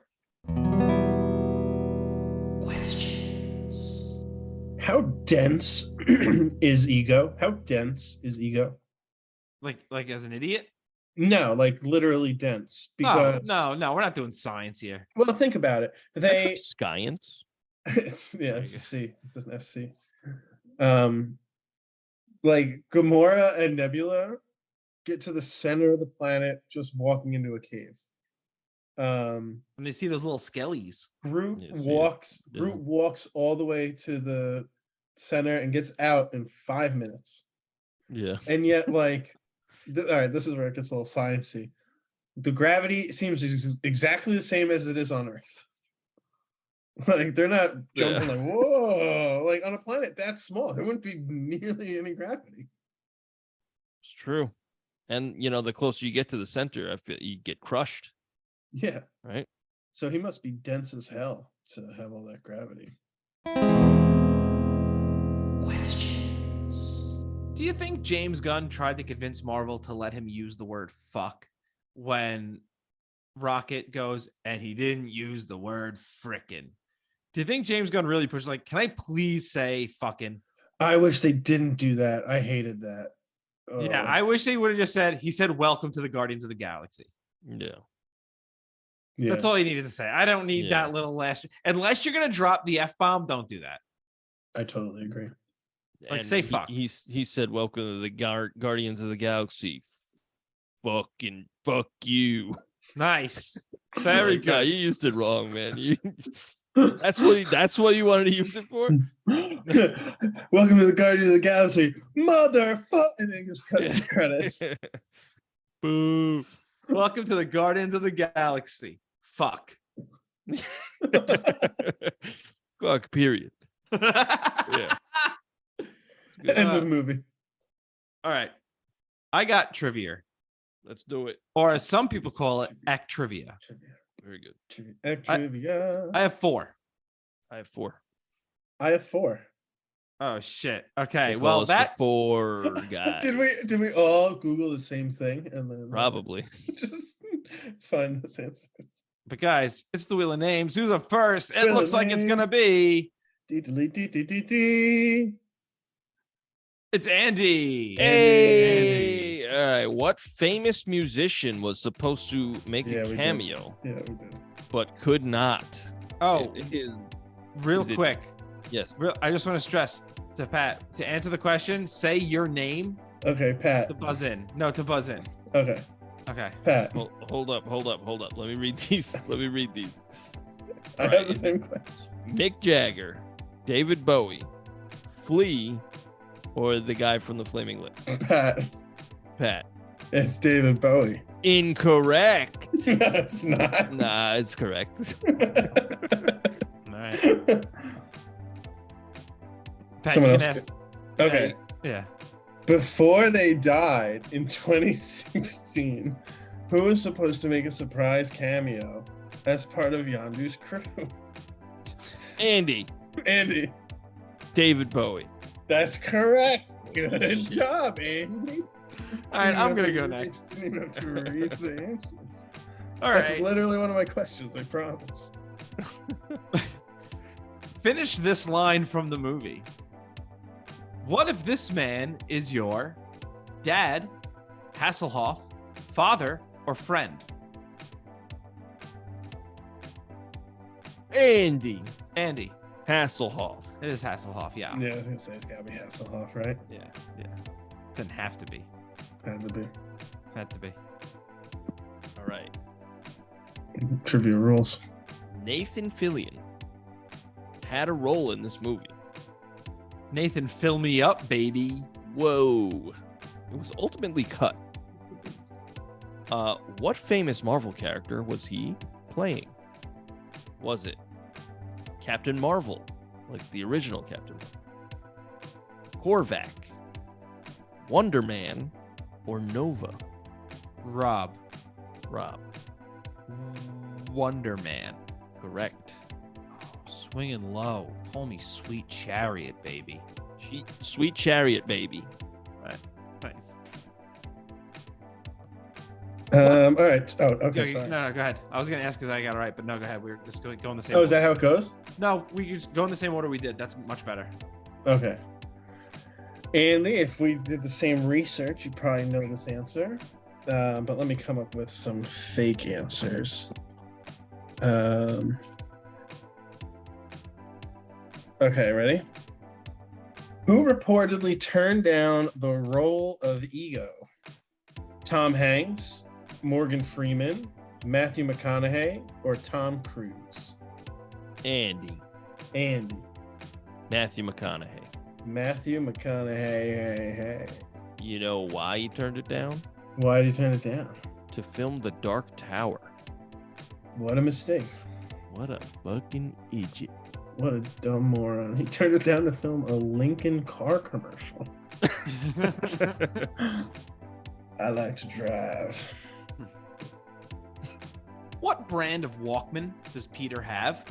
How dense is Ego? How dense is Ego? Like as an idiot? No, like literally dense. Because no, we're not doing science here. Well, think about it. They science. it's a C. It's an SC. Like Gamora and Nebula get to the center of the planet just walking into a cave. And they see those little skellies. Groot walks all the way to the center and gets out in 5 minutes. Yeah. And yet, like, all right, this is where it gets a little sciencey. The gravity seems exactly the same as it is on Earth. Like, they're not jumping like, whoa, like on a planet that small, there wouldn't be nearly any gravity. It's true. And, the closer you get to the center, I feel you get crushed. Yeah. Right. So he must be dense as hell to have all that gravity. Do you think James Gunn tried to convince Marvel to let him use the word fuck when Rocket goes, and he didn't use the word frickin'. Do you think James Gunn really pushed, like, can I please say fucking? I wish they didn't do that. I hated that. Yeah, I wish they would have just said, he said, welcome to the Guardians of the Galaxy. Yeah. That's all he needed to say. I don't need Yeah. that little last. Unless you're going to drop the F-bomb, don't do that. I totally agree. Like, And say fuck. He said, welcome to the Guardians of the Galaxy. Fucking fuck you. Nice. Very Like, good. no, you used it wrong, man. That's what you wanted to use it for? Welcome to the Guardians of the Galaxy, motherfucker. And then just cuts the credits. Boo. Welcome to the Guardians of the Galaxy. Fuck. Fuck, period. Yeah. End of movie. All right. I got trivia, Let's do it. or as some people call it, trivia. Very good. Trivia. I have 4. I have 4. I have 4. Oh shit. Okay. They call Well, us that the 4 guys. Did we all Google the same thing and then Probably. just find those answers? But guys, it's the Wheel of Names. Who's up first? It Wheel of looks like it's gonna Names. be. Dee-dee-dee-dee-dee-dee. It's Andy. Hey. All right. What famous musician was supposed to make Yeah, a we did. cameo Yeah, we did. but could not? Oh, It is. real is it- quick. Yes. I just want to stress to Pat to answer the question. Say your name Okay, Pat. to buzz in. No, to buzz in. Okay, Okay. Pat. Hold up. Let me read these. I All have the right. same question. Mick Jagger, David Bowie, Flea, or the guy from the Flaming Lips? Pat. Pat. It's David Bowie. Incorrect. No, it's not. Nah, it's correct. All right. Pat, Someone you else. can ask. Okay. Yeah. Before they died in 2016, who was supposed to make a surprise cameo as part of Yondu's crew? Andy, Andy. David Bowie. That's correct. Good job, Andy. All right. I'm gonna go next. Didn't even have to read the answers. All That's right. literally one of my questions, I promise. Finish this line from the movie. What if this man is your dad, Hasselhoff, father, or friend? Andy Andy. Hasselhoff. It is Hasselhoff. Yeah. Yeah, I was gonna say it's gotta be Hasselhoff, right? Yeah. Didn't have to be. Had to be. Had to be. All right. Trivia rules. Nathan Fillion had a role in this movie. Nathan, fill me up, baby. Whoa. It was ultimately cut. What famous Marvel character was he playing? Was it Captain Marvel, like the original Captain Marvel, Korvac, Wonder Man, or Nova? Rob. Rob. Wonder Man. Correct. Swinging low. Call me Sweet Chariot, baby. Sweet Chariot, baby. Nice. All right. Oh, okay. No, Sorry. go ahead. I was going to ask because I got it right, but no, go ahead. We're just going the same Oh, is that order. how it goes? No, we could just go in the same order we did. That's much better. Okay. Andy, if we did the same research, you'd probably know this answer. But let me come up with some fake answers. Okay, ready? Who reportedly turned down the role of Ego? Tom Hanks, Morgan Freeman, Matthew McConaughey, or Tom Cruise? Andy. Andy. Matthew McConaughey. Matthew McConaughey. Hey. You know why he turned it down? Why did he turn it down? To film The Dark Tower. What a mistake. What a fucking idiot. What a dumb moron. He turned it down to film a Lincoln car commercial. I like to drive. What brand of Walkman does Peter have?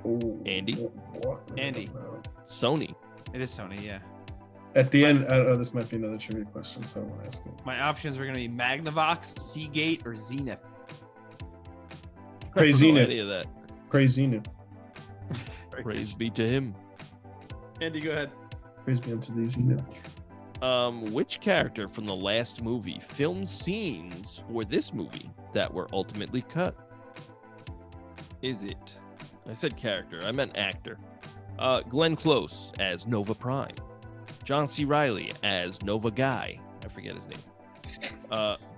Ooh, Andy? Walkman, Andy. I don't know. Sony. It is Sony, yeah. At the end, I don't know. This might be another trivia question, so I won't ask it. My options are going to be Magnavox, Seagate, or Zenith. Praise I don't know Zenith. any of that. Praise Zenith. Praise be to him. Andy, go ahead. Praise be unto thee, Zenith. Which character from the last movie filmed scenes for this movie that were ultimately cut? Is it? I said character. I meant actor. Glenn Close as Nova Prime. John C. Reilly as Nova Guy. I forget his name.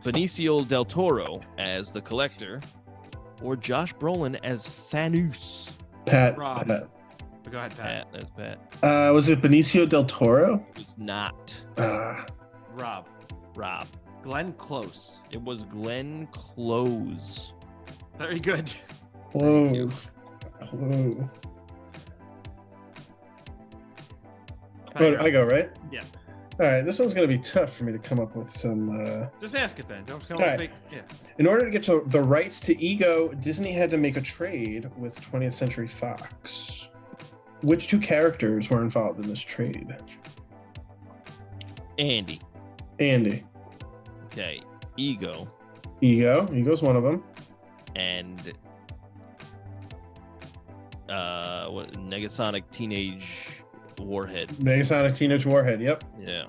Benicio del Toro as the Collector. Or Josh Brolin as Thanos. Pat. Rob. Pat. Go ahead, Pat. That's Pat. Was it Benicio del Toro? It was not. Rob. Rob. Glenn Close. It was Glenn Close. Very good. Close. Close. But I go, right? Yeah. All right, this one's going to be tough for me to come up with some... Just ask it then. Don't come All up right. with fake. Yeah. In order to get to the rights to Ego, Disney had to make a trade with 20th Century Fox. Which two characters were involved in this trade? Andy. Andy. Okay. Ego. Ego's one of them. And what Negasonic Teenage Warhead. Negasonic Teenage Warhead, yep. Yeah.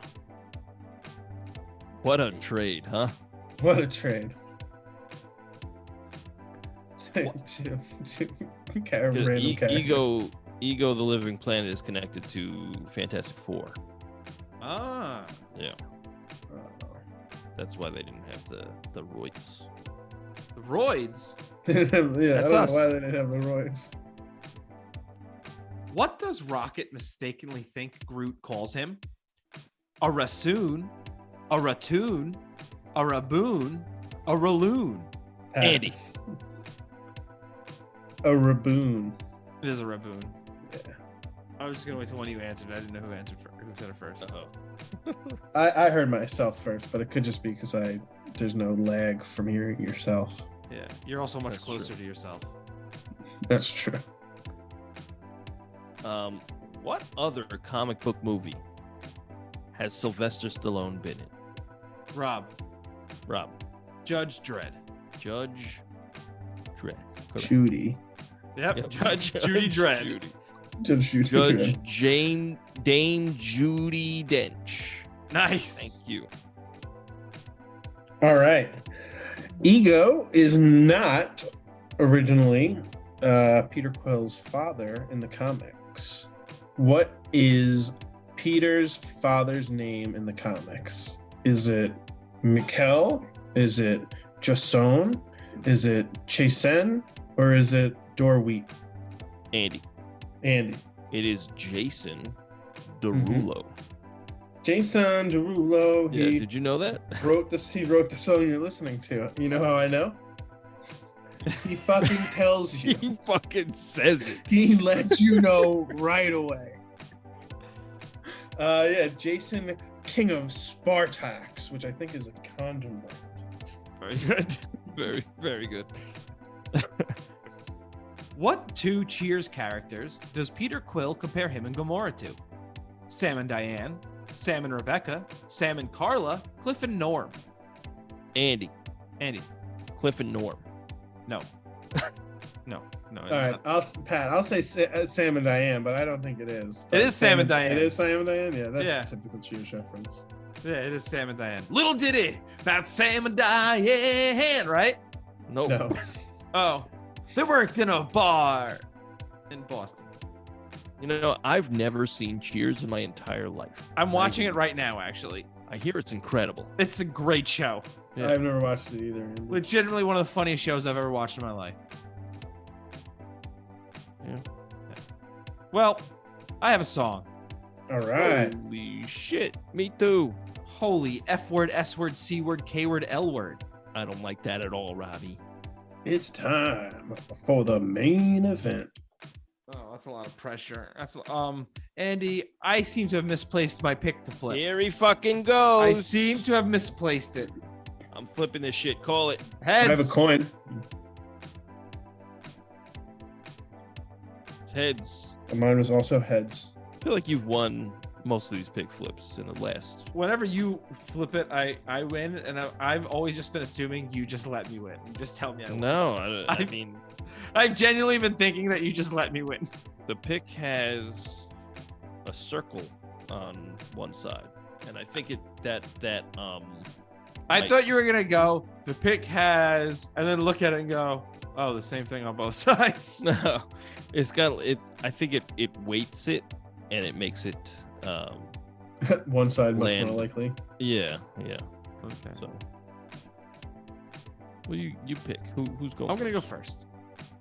What a trade, huh? What a trade. Two random characters. Ego the Living Planet is connected to Fantastic Four. Ah. Yeah. That's why they didn't have the roids. The Royds. Yeah, I That's don't us. know why they didn't have the roids. What does Rocket mistakenly think Groot calls him? A Rasoon, a Ratoon, a Raboon, a Raloon. Andy. A Raboon. It is a Raboon. Yeah. I was just gonna wait till when you answered. I didn't know who answered who said it first. Uh-oh. I heard myself first, but it could just be because there's no lag from hearing yourself. Yeah, you're also much That's closer true. to yourself. That's true. What other comic book movie has Sylvester Stallone been in? Rob, Judge Dredd. Judge Dredd. Correct. Judy. Yep, Judge Judy Dredd. Judy. Judge Judy. Judge Dame Judy Dench. Nice. Thank you. All right. Ego is not originally Peter Quill's father in the comics. What is Peter's father's name in the comics? Is it Mikkel? Is it Jason? Is it Chasen? Or is it Dorwheat? Andy. Andy. It is Jason Derulo. Jason Derulo. Yeah, He did you know that? wrote the song you're listening to. You know how I know? He fucking tells you. He fucking says it. He lets you know right away. Yeah, Jason, King of Spartax, which I think is a condom brand. Very good. Very, very good. What two Cheers characters does Peter Quill compare him and Gamora to? Sam and Diane, Sam and Rebecca, Sam and Carla, Cliff and Norm. Andy. Cliff and Norm. No. No. All right, I'll say Sam and Diane, but I don't think it is. It is Sam and Diane. It is Sam and Diane. Yeah, that's Yeah. a typical Cheers reference. Yeah, it is Sam and Diane. Little Diddy, that's Sam and Diane, right? Nope. No. Oh, they worked in a bar in Boston. You know, I've never seen Cheers in my entire life. I'm watching it right now, actually. I hear it's incredible. It's a great show. Yeah. I've never watched it either. Legitimately one of the funniest shows I've ever watched in my life. Yeah. Well, I have a song. All right. Holy shit. Me too. Holy F word, S word, C word, K word, L word. I don't like that at all, Robbie. It's time for the main event. Oh, that's a lot of pressure. That's Andy, I seem to have misplaced my pick to flip. Here he fucking goes. I seem to have misplaced it. I'm flipping this shit. Call it. Heads. I have a coin. It's heads. Mine was also heads. I feel like you've won most of these pig flips in the last. Whenever you flip it, I win, and I've always just been assuming you just let me win. You just tell me I win. No, I mean, I've genuinely been thinking that you just let me win. the pick has a circle on one side, and I think I thought you were gonna go. The pick has, and then look at it and go, oh, the same thing on both sides. No, it's got it. I think it weights it, and it makes it One side much land. more likely. Yeah. Okay. So, well, you pick who's going. I'm gonna go first.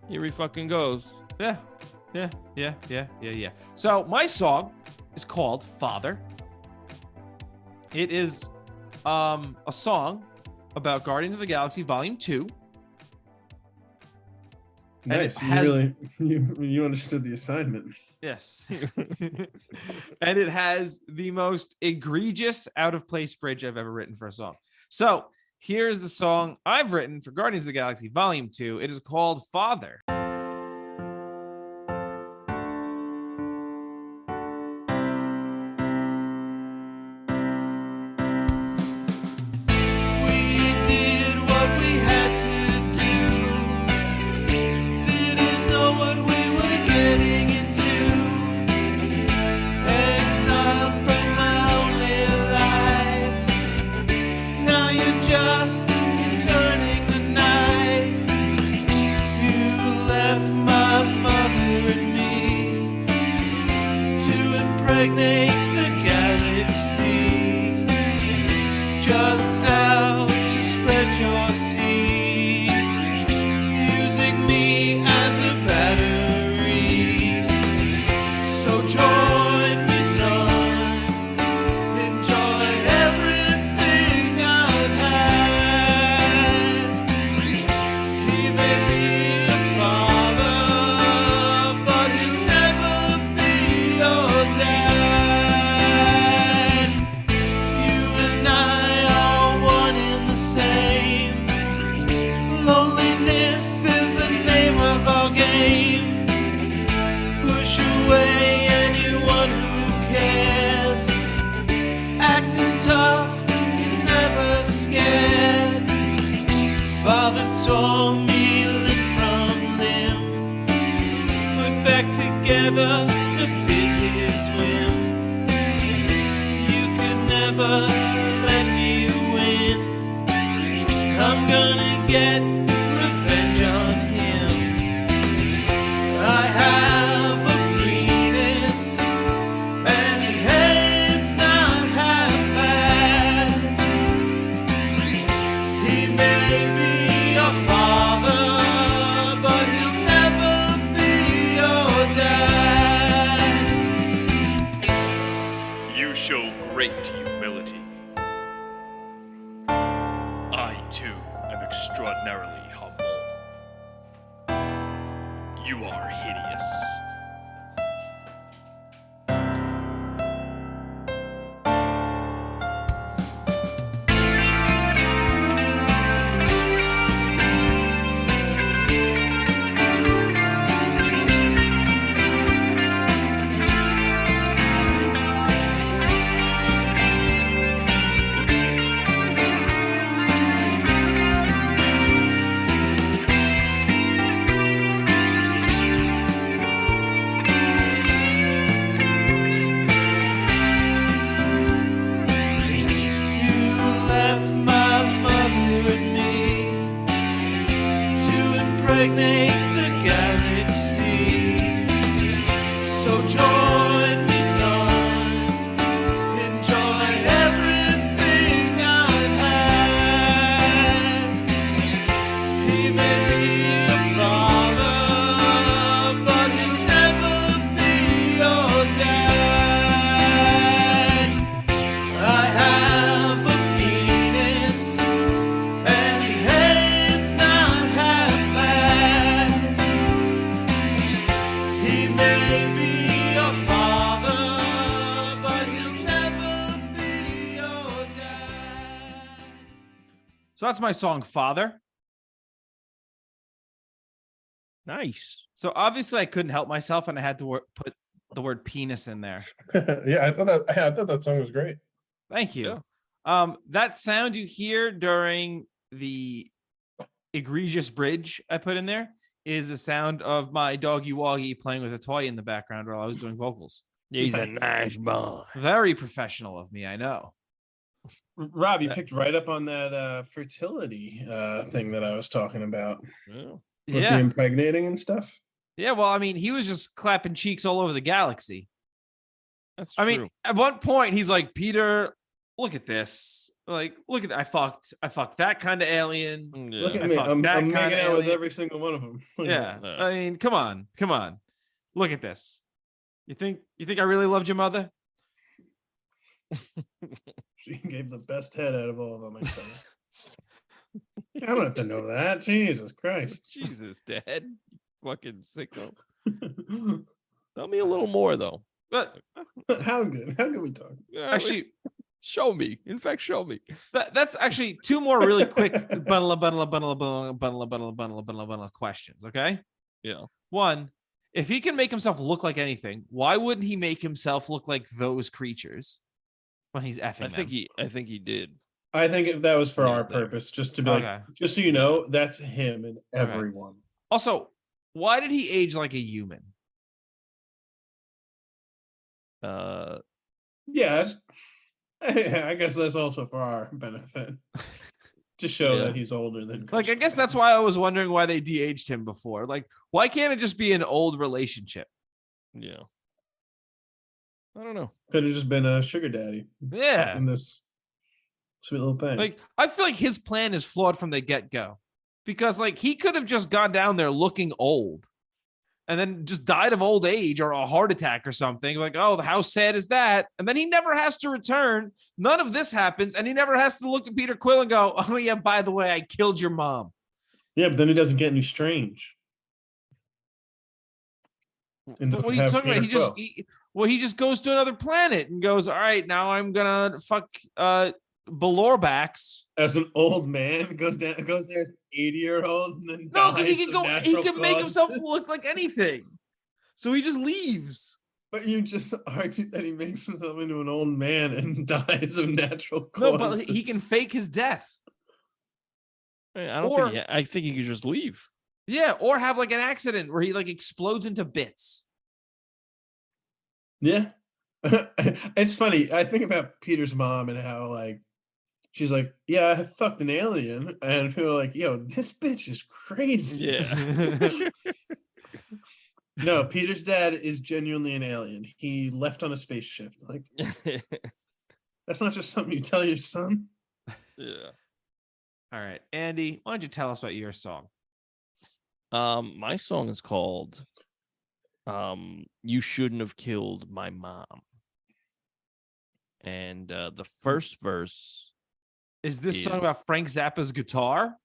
Here he fucking goes. Yeah. So my song is called Father. It is a song about Guardians of the Galaxy Volume 2. And Nice. it has- You understood the assignment. Yes. And it has the most egregious out of place bridge I've ever written for a song. So here's the song I've written for Guardians of the Galaxy Volume 2. It is called Father. So that's my song, Father. Nice. So obviously I couldn't help myself and I had to put the word penis in there. Yeah, I thought that song was great. Thank you. That sound you hear during the egregious bridge I put in there is the sound of my doggy woggy playing with a toy in the background while I was doing vocals. He's a nice boy. Very professional of me, I know. Rob, you picked right up on that fertility thing that I was talking about. Yeah. With the impregnating and stuff. Yeah, well, I mean, he was just clapping cheeks all over the galaxy. That's true. I mean, at one point, he's like, Peter, look at this. Like, look at I fucked that kind of alien. Yeah. Look at me. I'm making out with every single one of them. Yeah. I mean, come on. Look at this. You think I really loved your mother? She gave the best head out of all of them, I tell you. I don't have to know that. Jesus Christ. Jesus, Dad. Fucking sicko. Tell me a little more, though. But how good we talk? Actually, show me. In fact, show me. That's actually two more really quick bundle questions. Okay. Yeah. One, if he can make himself look like anything, why wouldn't he make himself look like those creatures when he's effing them? I think he did. I think if that was for our purpose, just to be Okay. like, just so you know, that's him and everyone. Also, why did he age like a human? Yeah, I guess that's also for our benefit. To show that he's older than Like, I guess that's why I was wondering why they de-aged him before. Like, why can't it just be an old relationship? Yeah. I don't know. Could have just been a sugar daddy. Yeah. In this sweet little thing. Like, I feel like his plan is flawed from the get-go. Because, like, he could have just gone down there looking old and then just died of old age or a heart attack or something. Like, oh, how sad is that? And then he never has to return. None of this happens. And he never has to look at Peter Quill and go, oh, yeah, by the way, I killed your mom. Yeah, but then he doesn't get any strange. But what are you talking about? He just goes to another planet and goes, all right, now I'm going to fuck Balorbacks. As an old man, goes there, 80-year-old, and then no, because he can make himself causes. look like anything. So he just leaves. But you just argued that he makes himself into an old man and dies of natural causes. No, but he can fake his death. I think he could just leave. Yeah, or have like an accident where he like explodes into bits. Yeah. It's funny. I think about Peter's mom and how like she's like, yeah, I fucked an alien. And people are like, yo, this bitch is crazy. Yeah. No, Peter's dad is genuinely an alien. He left on a spaceship. Like, that's not just something you tell your son. Yeah. All right, Andy, why don't you tell us about your song? My song is called You Shouldn't Have Killed My Mom. And the first verse is this song about Frank Zappa's guitar?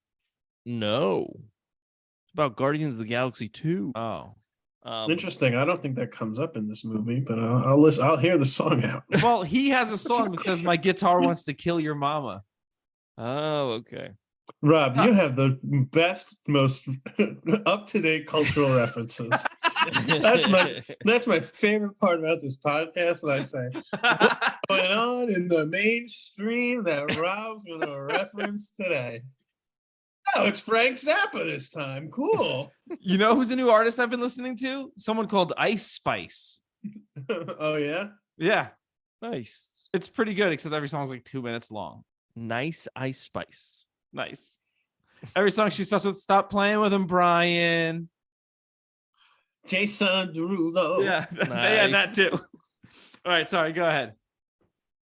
No. It's about Guardians of the Galaxy 2. Oh. Interesting. I don't think that comes up in this movie, but I'll listen. I'll hear the song out. Well, he has a song that says, "My guitar wants to kill your mama." Oh, okay. Rob, you have the best, most up-to-date cultural references. That's my favorite part about this podcast. When I say what's going on in the mainstream that Rob's going to reference today. Oh, it's Frank Zappa this time. Cool. You know who's a new artist I've been listening to? Someone called Ice Spice. Oh, yeah? Yeah. Nice. It's pretty good, except every song's like 2 minutes long. Nice Ice Spice. Nice. Every song she starts with, "Stop playing with him, Brian." Jason Derulo. Yeah, they had that too. All right, sorry, go ahead.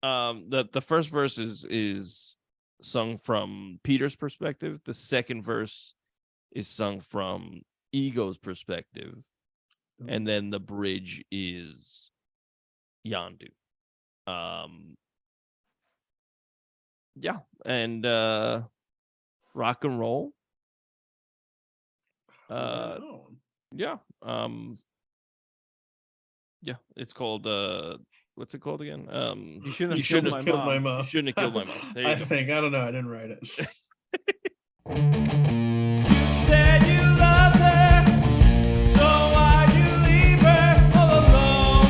The first verse is sung from Peter's perspective. The second verse is sung from Ego's perspective. And then the bridge is Yondu. Yeah, and rock and roll. Yeah. Yeah, it's called what's it called again? You shouldn't have killed my mom. You shouldn't have killed my mom. There you I go. think. I don't know. I didn't write it. Said you loved her, so why'd you leave her all alone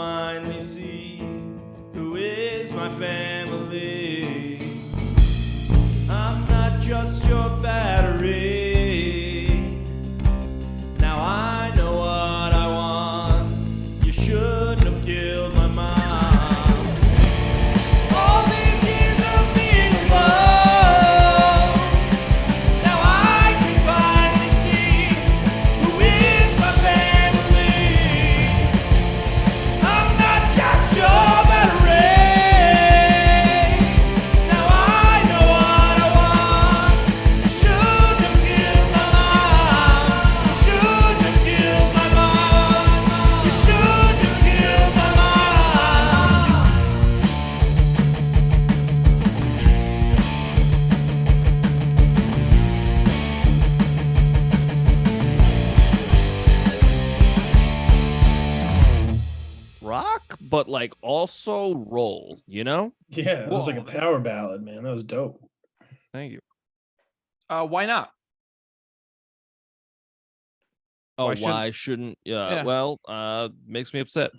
finally see who is my family. I'm not just your battery. Now I know what I want. You shouldn't have killed my mom. All these years of being alone. Now I can finally see who is my family. I'm not just your battery. Now I know what I want. You shouldn't have killed my mom. You shouldn't have killed my mom. You shouldn't have killed my mom. Rock, but like also roll, you know? Yeah, it was like a Whoa. power ballad, man. That was dope. Thank you. Why not? Oh, Why why, shouldn't- shouldn't? Yeah. Well, makes me upset.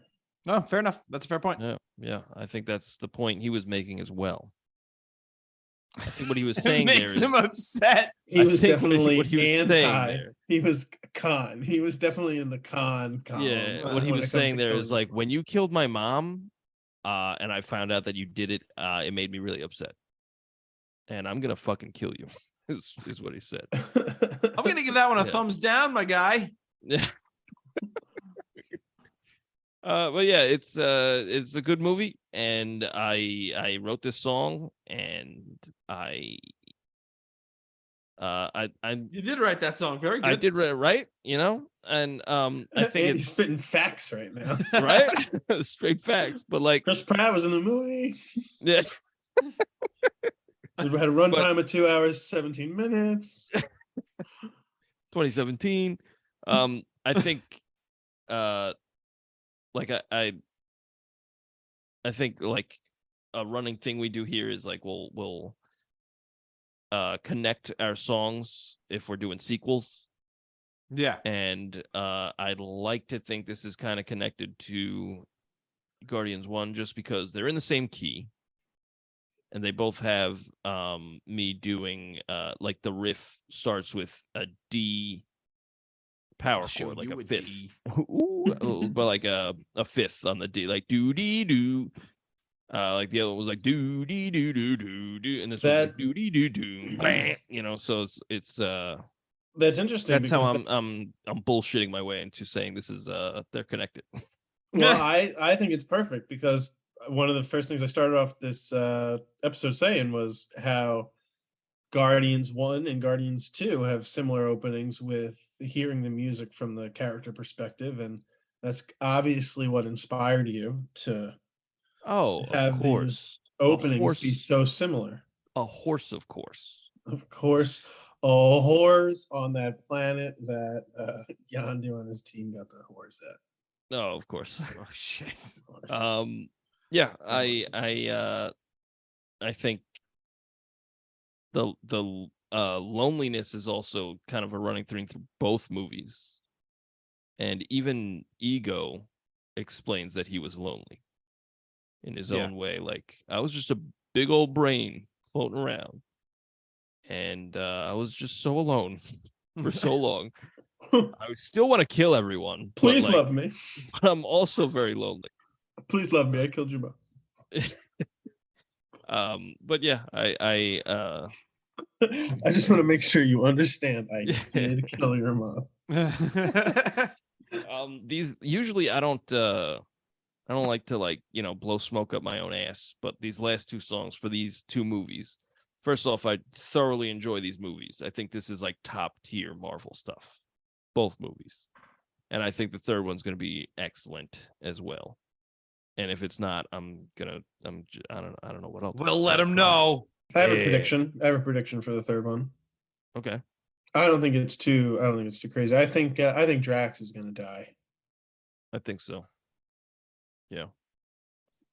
No, fair enough. That's a fair point. Yeah. I think that's the point he was making as well. I think what he was saying there Makes is him upset. He I was think definitely what he was saying anti. there. He was con. He was definitely in the con column. Yeah, what he when was it comes saying to there killing is your like mom. when you killed my mom, and I found out that you did it, it made me really upset. And I'm gonna fucking kill you, is what he said. I'm gonna give that one a Yeah. thumbs down, my guy. Yeah. But yeah, it's a good movie, and I wrote this song, and I You did write that song. Very good. I did it right, you know, and I think Andy's it's spitting facts right now. right, straight facts. But like, Chris Pratt was in the movie. yeah, It had a runtime of 2 hours 17 minutes. 2017. I think, like I think like a running thing we do here is like we'll connect our songs if we're doing sequels. Yeah. And I'd like to think this is kind of connected to Guardians 1 just because they're in the same key. And they both have me doing like the riff starts with a D power chord, like a fifth. Ooh, but like a fifth on the D, like do dee do. Like the other one was like do dee do do do do, and this one's like do dee do do, bam, you know. So it's That's interesting. that's how because I'm bullshitting my way into saying this is they're connected. Well, I think it's perfect because one of the first things I started off this episode saying was how Guardians 1 and Guardians 2 have similar openings with hearing the music from the character perspective, and that's obviously what inspired you to Oh, have of these course, openings be so similar. a horse, of course. Of course, a horse on that planet that Yondu and his team got the horse at. No, of course. Oh shit. Of course. Yeah, I think the loneliness is also kind of a running through both movies, and even Ego explains that he was lonely in his own way. Like, I was just a big old brain floating around, and I was just so alone for so long. I still want to kill everyone. Please but, like, love me. but I'm also very lonely. Please love me. I killed your mom. But yeah, I I just want to make sure you understand. I did kill your mom. these usually I don't like to, like, you know, blow smoke up my own ass, but these last two songs for these two movies, first off, I thoroughly enjoy these movies. I think this is like top tier Marvel stuff, both movies, and I think the third one's going to be excellent as well. And if it's not, I don't know what else. We'll let him know. I have a Yeah. prediction. I have a prediction for the third one. Okay. I don't think it's too crazy. I think Drax is going to die. I think so. Yeah.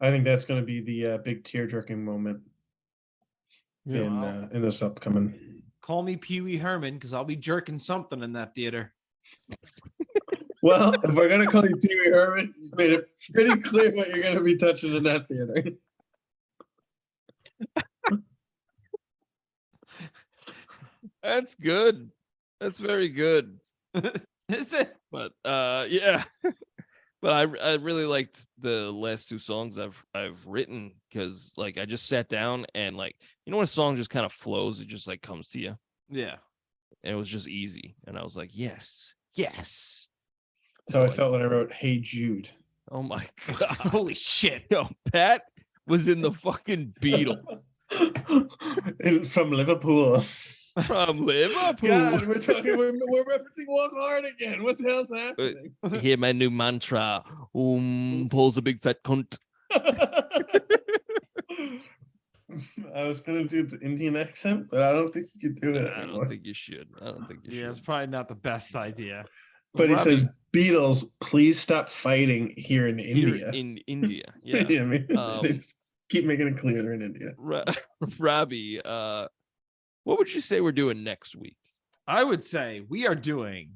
I think that's going to be the big tear-jerking moment in this upcoming. Call me Pee Wee Herman because I'll be jerking something in that theater. Well, if we're gonna call you Pee Wee Herman, you made it pretty clear what you're gonna be touching in that theater. That's good. That's very good. Is it? But yeah. But I really liked the last two songs I've written because like I just sat down and like you know when a song just kind of flows, it just like comes to you. Yeah. And it was just easy. And I was like, yes. Yes. So I felt when I wrote "Hey Jude." Oh my god. Holy shit. Yo, Pat was in the fucking Beatles From Liverpool. from Liverpool. God, we're referencing Walk Hard again. What the hell's happening? Hear my new mantra. Paul's a big fat cunt. I was gonna do the Indian accent, but I don't think you could do it I anymore. don't think you should. I don't think you Yeah, it's should. probably not the best idea. But he Robbie, says, "Beatles, please stop fighting here in here India." in India. Yeah. I mean, Um, they just keep making it clear they're in India. Robbie, what would you say we're doing next week? I would say we are doing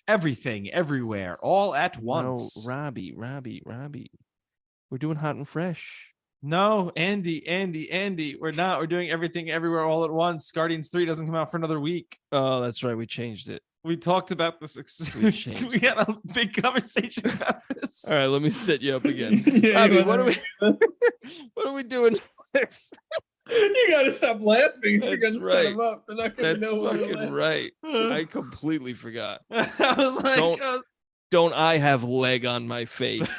everything, everywhere, all at once. No, Robbie. We're doing Hot and Fresh. No, Andy. We're not. We're doing everything, everywhere, all at once. Guardians 3 doesn't come out for another week. Oh, that's right. We changed it. We talked about this. We changed We had a big conversation about this. All right, let me set you up again. Yeah, Robbie, you what wanna are we what are we doing next? You gotta stop laughing. If you're That's gonna set right. them up. They're not gonna That's know what we're fucking laughing. right. I completely forgot. I was like, Don't I have leg on my face?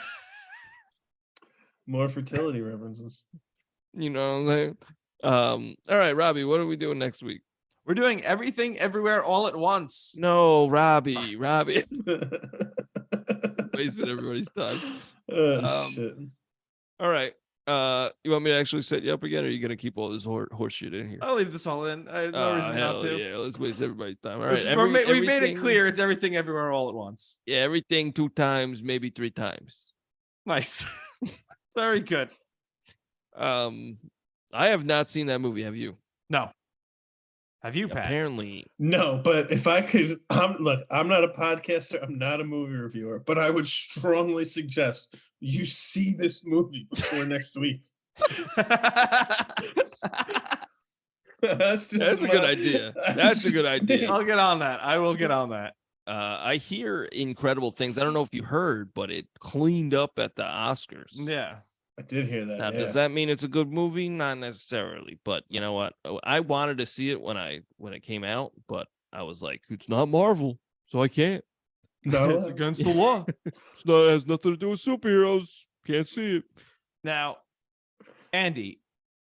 More fertility references. You know what I'm saying? All right, Robbie, what are we doing next week? we're doing everything, everywhere, all at once. No, Robbie. Wasting everybody's time. Oh shit. All right. You want me to actually set you up again, or are you gonna keep all this horse shit in here? I'll leave this all in. I have no reason not hell to. yeah, let's waste everybody's time. All right, We made it everything- clear it's everything, everywhere, all at once. Yeah, everything 2 times, maybe 3 times. Nice. Very good. I have not seen that movie. Have you? No. Have you, Pat? Apparently, No, but if I could, look, I'm not a podcaster. I'm not a movie reviewer, but I would strongly suggest you see this movie before next week. That's that's a good idea. That's a good idea. I'll get on that. I will get on that. I hear incredible things. I don't know if you heard, but it cleaned up at the Oscars. Yeah. I did hear that. Now, yeah. does that mean it's a good movie? Not necessarily, but you know what? I wanted to see it when it came out, but I was like, it's not Marvel, so I can't. No, It's against the law. It has nothing to do with superheroes. Can't see it. Now, Andy,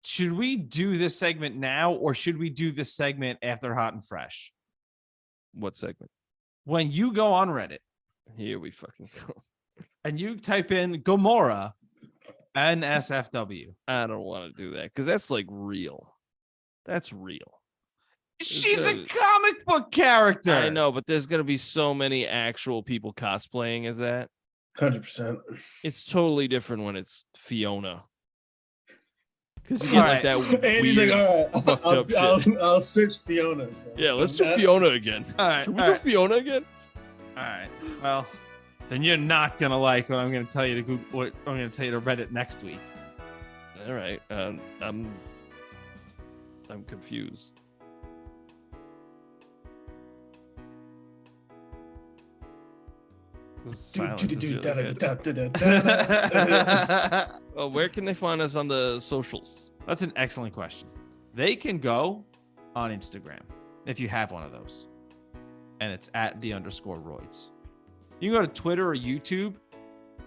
should we do this segment now or should we do this segment after Hot and Fresh? What segment? When you go on Reddit Here we fucking go. and you type in Gamora NSFW. I don't want to do that because that's like real. That's real. She's a good. comic book character. I know, but there's gonna be so many actual people cosplaying as that. 100%. It's totally different when it's Fiona. Because you get like that And he's weird, like, all right, fucked up shit. I'll search Fiona. Yeah, let's do Fiona again. All right. Can we all do right. Fiona again? All right. Well, then you're not gonna like what I'm gonna tell you to Google. What I'm gonna tell you to Reddit next week. All right. I'm confused. This silence is really good. Well, where can they find us on the socials? That's an excellent question. They can go on Instagram if you have one of those, and it's at @_Royds. You can go to Twitter or YouTube,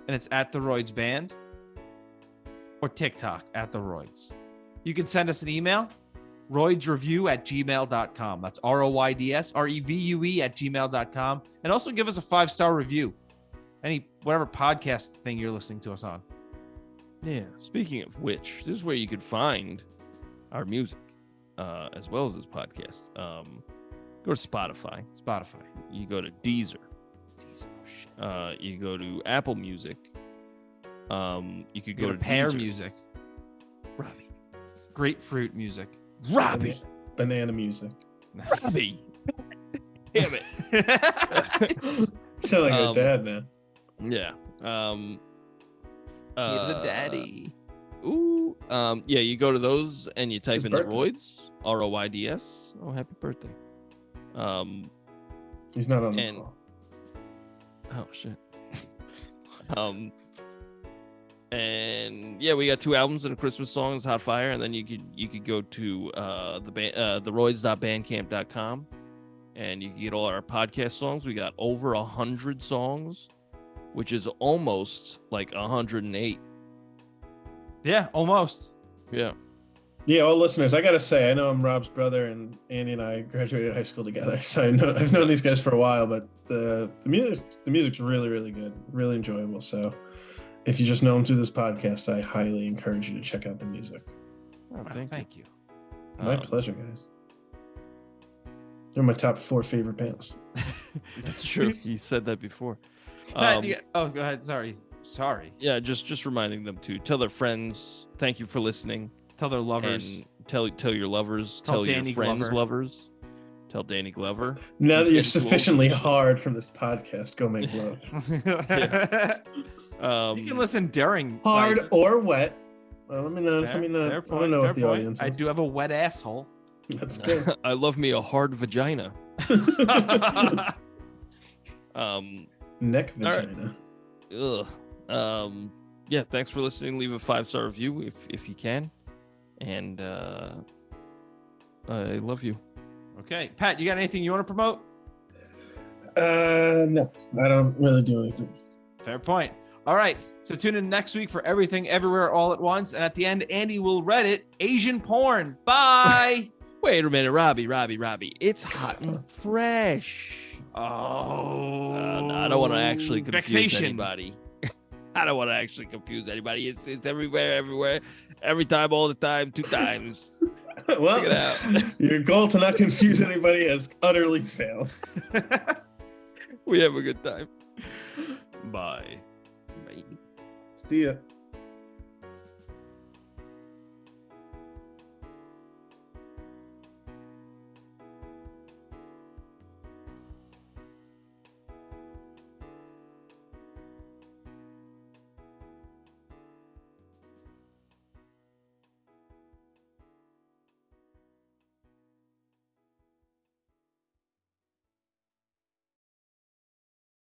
and it's at TheRoydsBand, or TikTok at TheRoyds. You can send us an email, roydsreview@gmail.com. That's ROYDSREVUE@gmail.com, and also give us a 5-star review. Whatever podcast thing you're listening to us on. Yeah. Speaking of which, this is where you could find our music, as well as this podcast. Go to Spotify. You go to Deezer. You go to Apple Music. You could go to Pear Deezer. Music, Robbie. grapefruit music. Robbie. Banana music. Robbie. Damn it. sound like your dad now. Yeah. He's a daddy. Ooh. Yeah, you go to those and you type His in birthday. the Royds, ROYDS. Oh, happy birthday. He's not on the and- call. Oh shit. And yeah, we got 2 albums and a Christmas song is Hot Fire, and then you could go to TheRoyds.bandcamp.com and you can get all our podcast songs. We got over 100 songs, which is almost like 108. Yeah, almost. Yeah. Yeah, well, listeners, I gotta say, I know I'm Rob's brother, and Andy and I graduated high school together, so I've known these guys for a while. But the music's really, really good, really enjoyable. So if you just know them through this podcast, I highly encourage you to check out the music. Oh, Wow, thank you. My pleasure, guys. They're my top 4 favorite bands. That's true. You said that before. Pat, oh, go ahead. Sorry. Yeah, just reminding them to tell their friends. Thank you for listening. Tell their lovers. And tell your lovers. Tell Tell Danny your friends' Glover. lovers. Tell Danny Glover. Now that you're He's getting sufficiently close. hard from this podcast, go make love. You can listen during Hard like, or wet. Well, let me know. fair- Let me know. fair I want to point, know fair what the point. audience I is. do have a wet asshole. That's good. I love me a hard vagina. Neck All right. vagina. Yeah, thanks for listening. Leave a 5-star review if you can. And I love you. Okay, Pat, you got anything you want to promote? No, I don't really do anything. Fair point. All right, so tune in next week for Everything Everywhere All at Once, and at the end, Andy will Reddit Asian porn. Bye. Wait a minute, Robbie. It's hot and fresh. Oh, No, I don't want to actually confuse vexation. anybody. I don't want to actually confuse anybody. It's everywhere, every time, all the time, 2 times. Well, Check it out. your goal to not confuse anybody has utterly failed. We have a good time. Bye. Bye. See ya.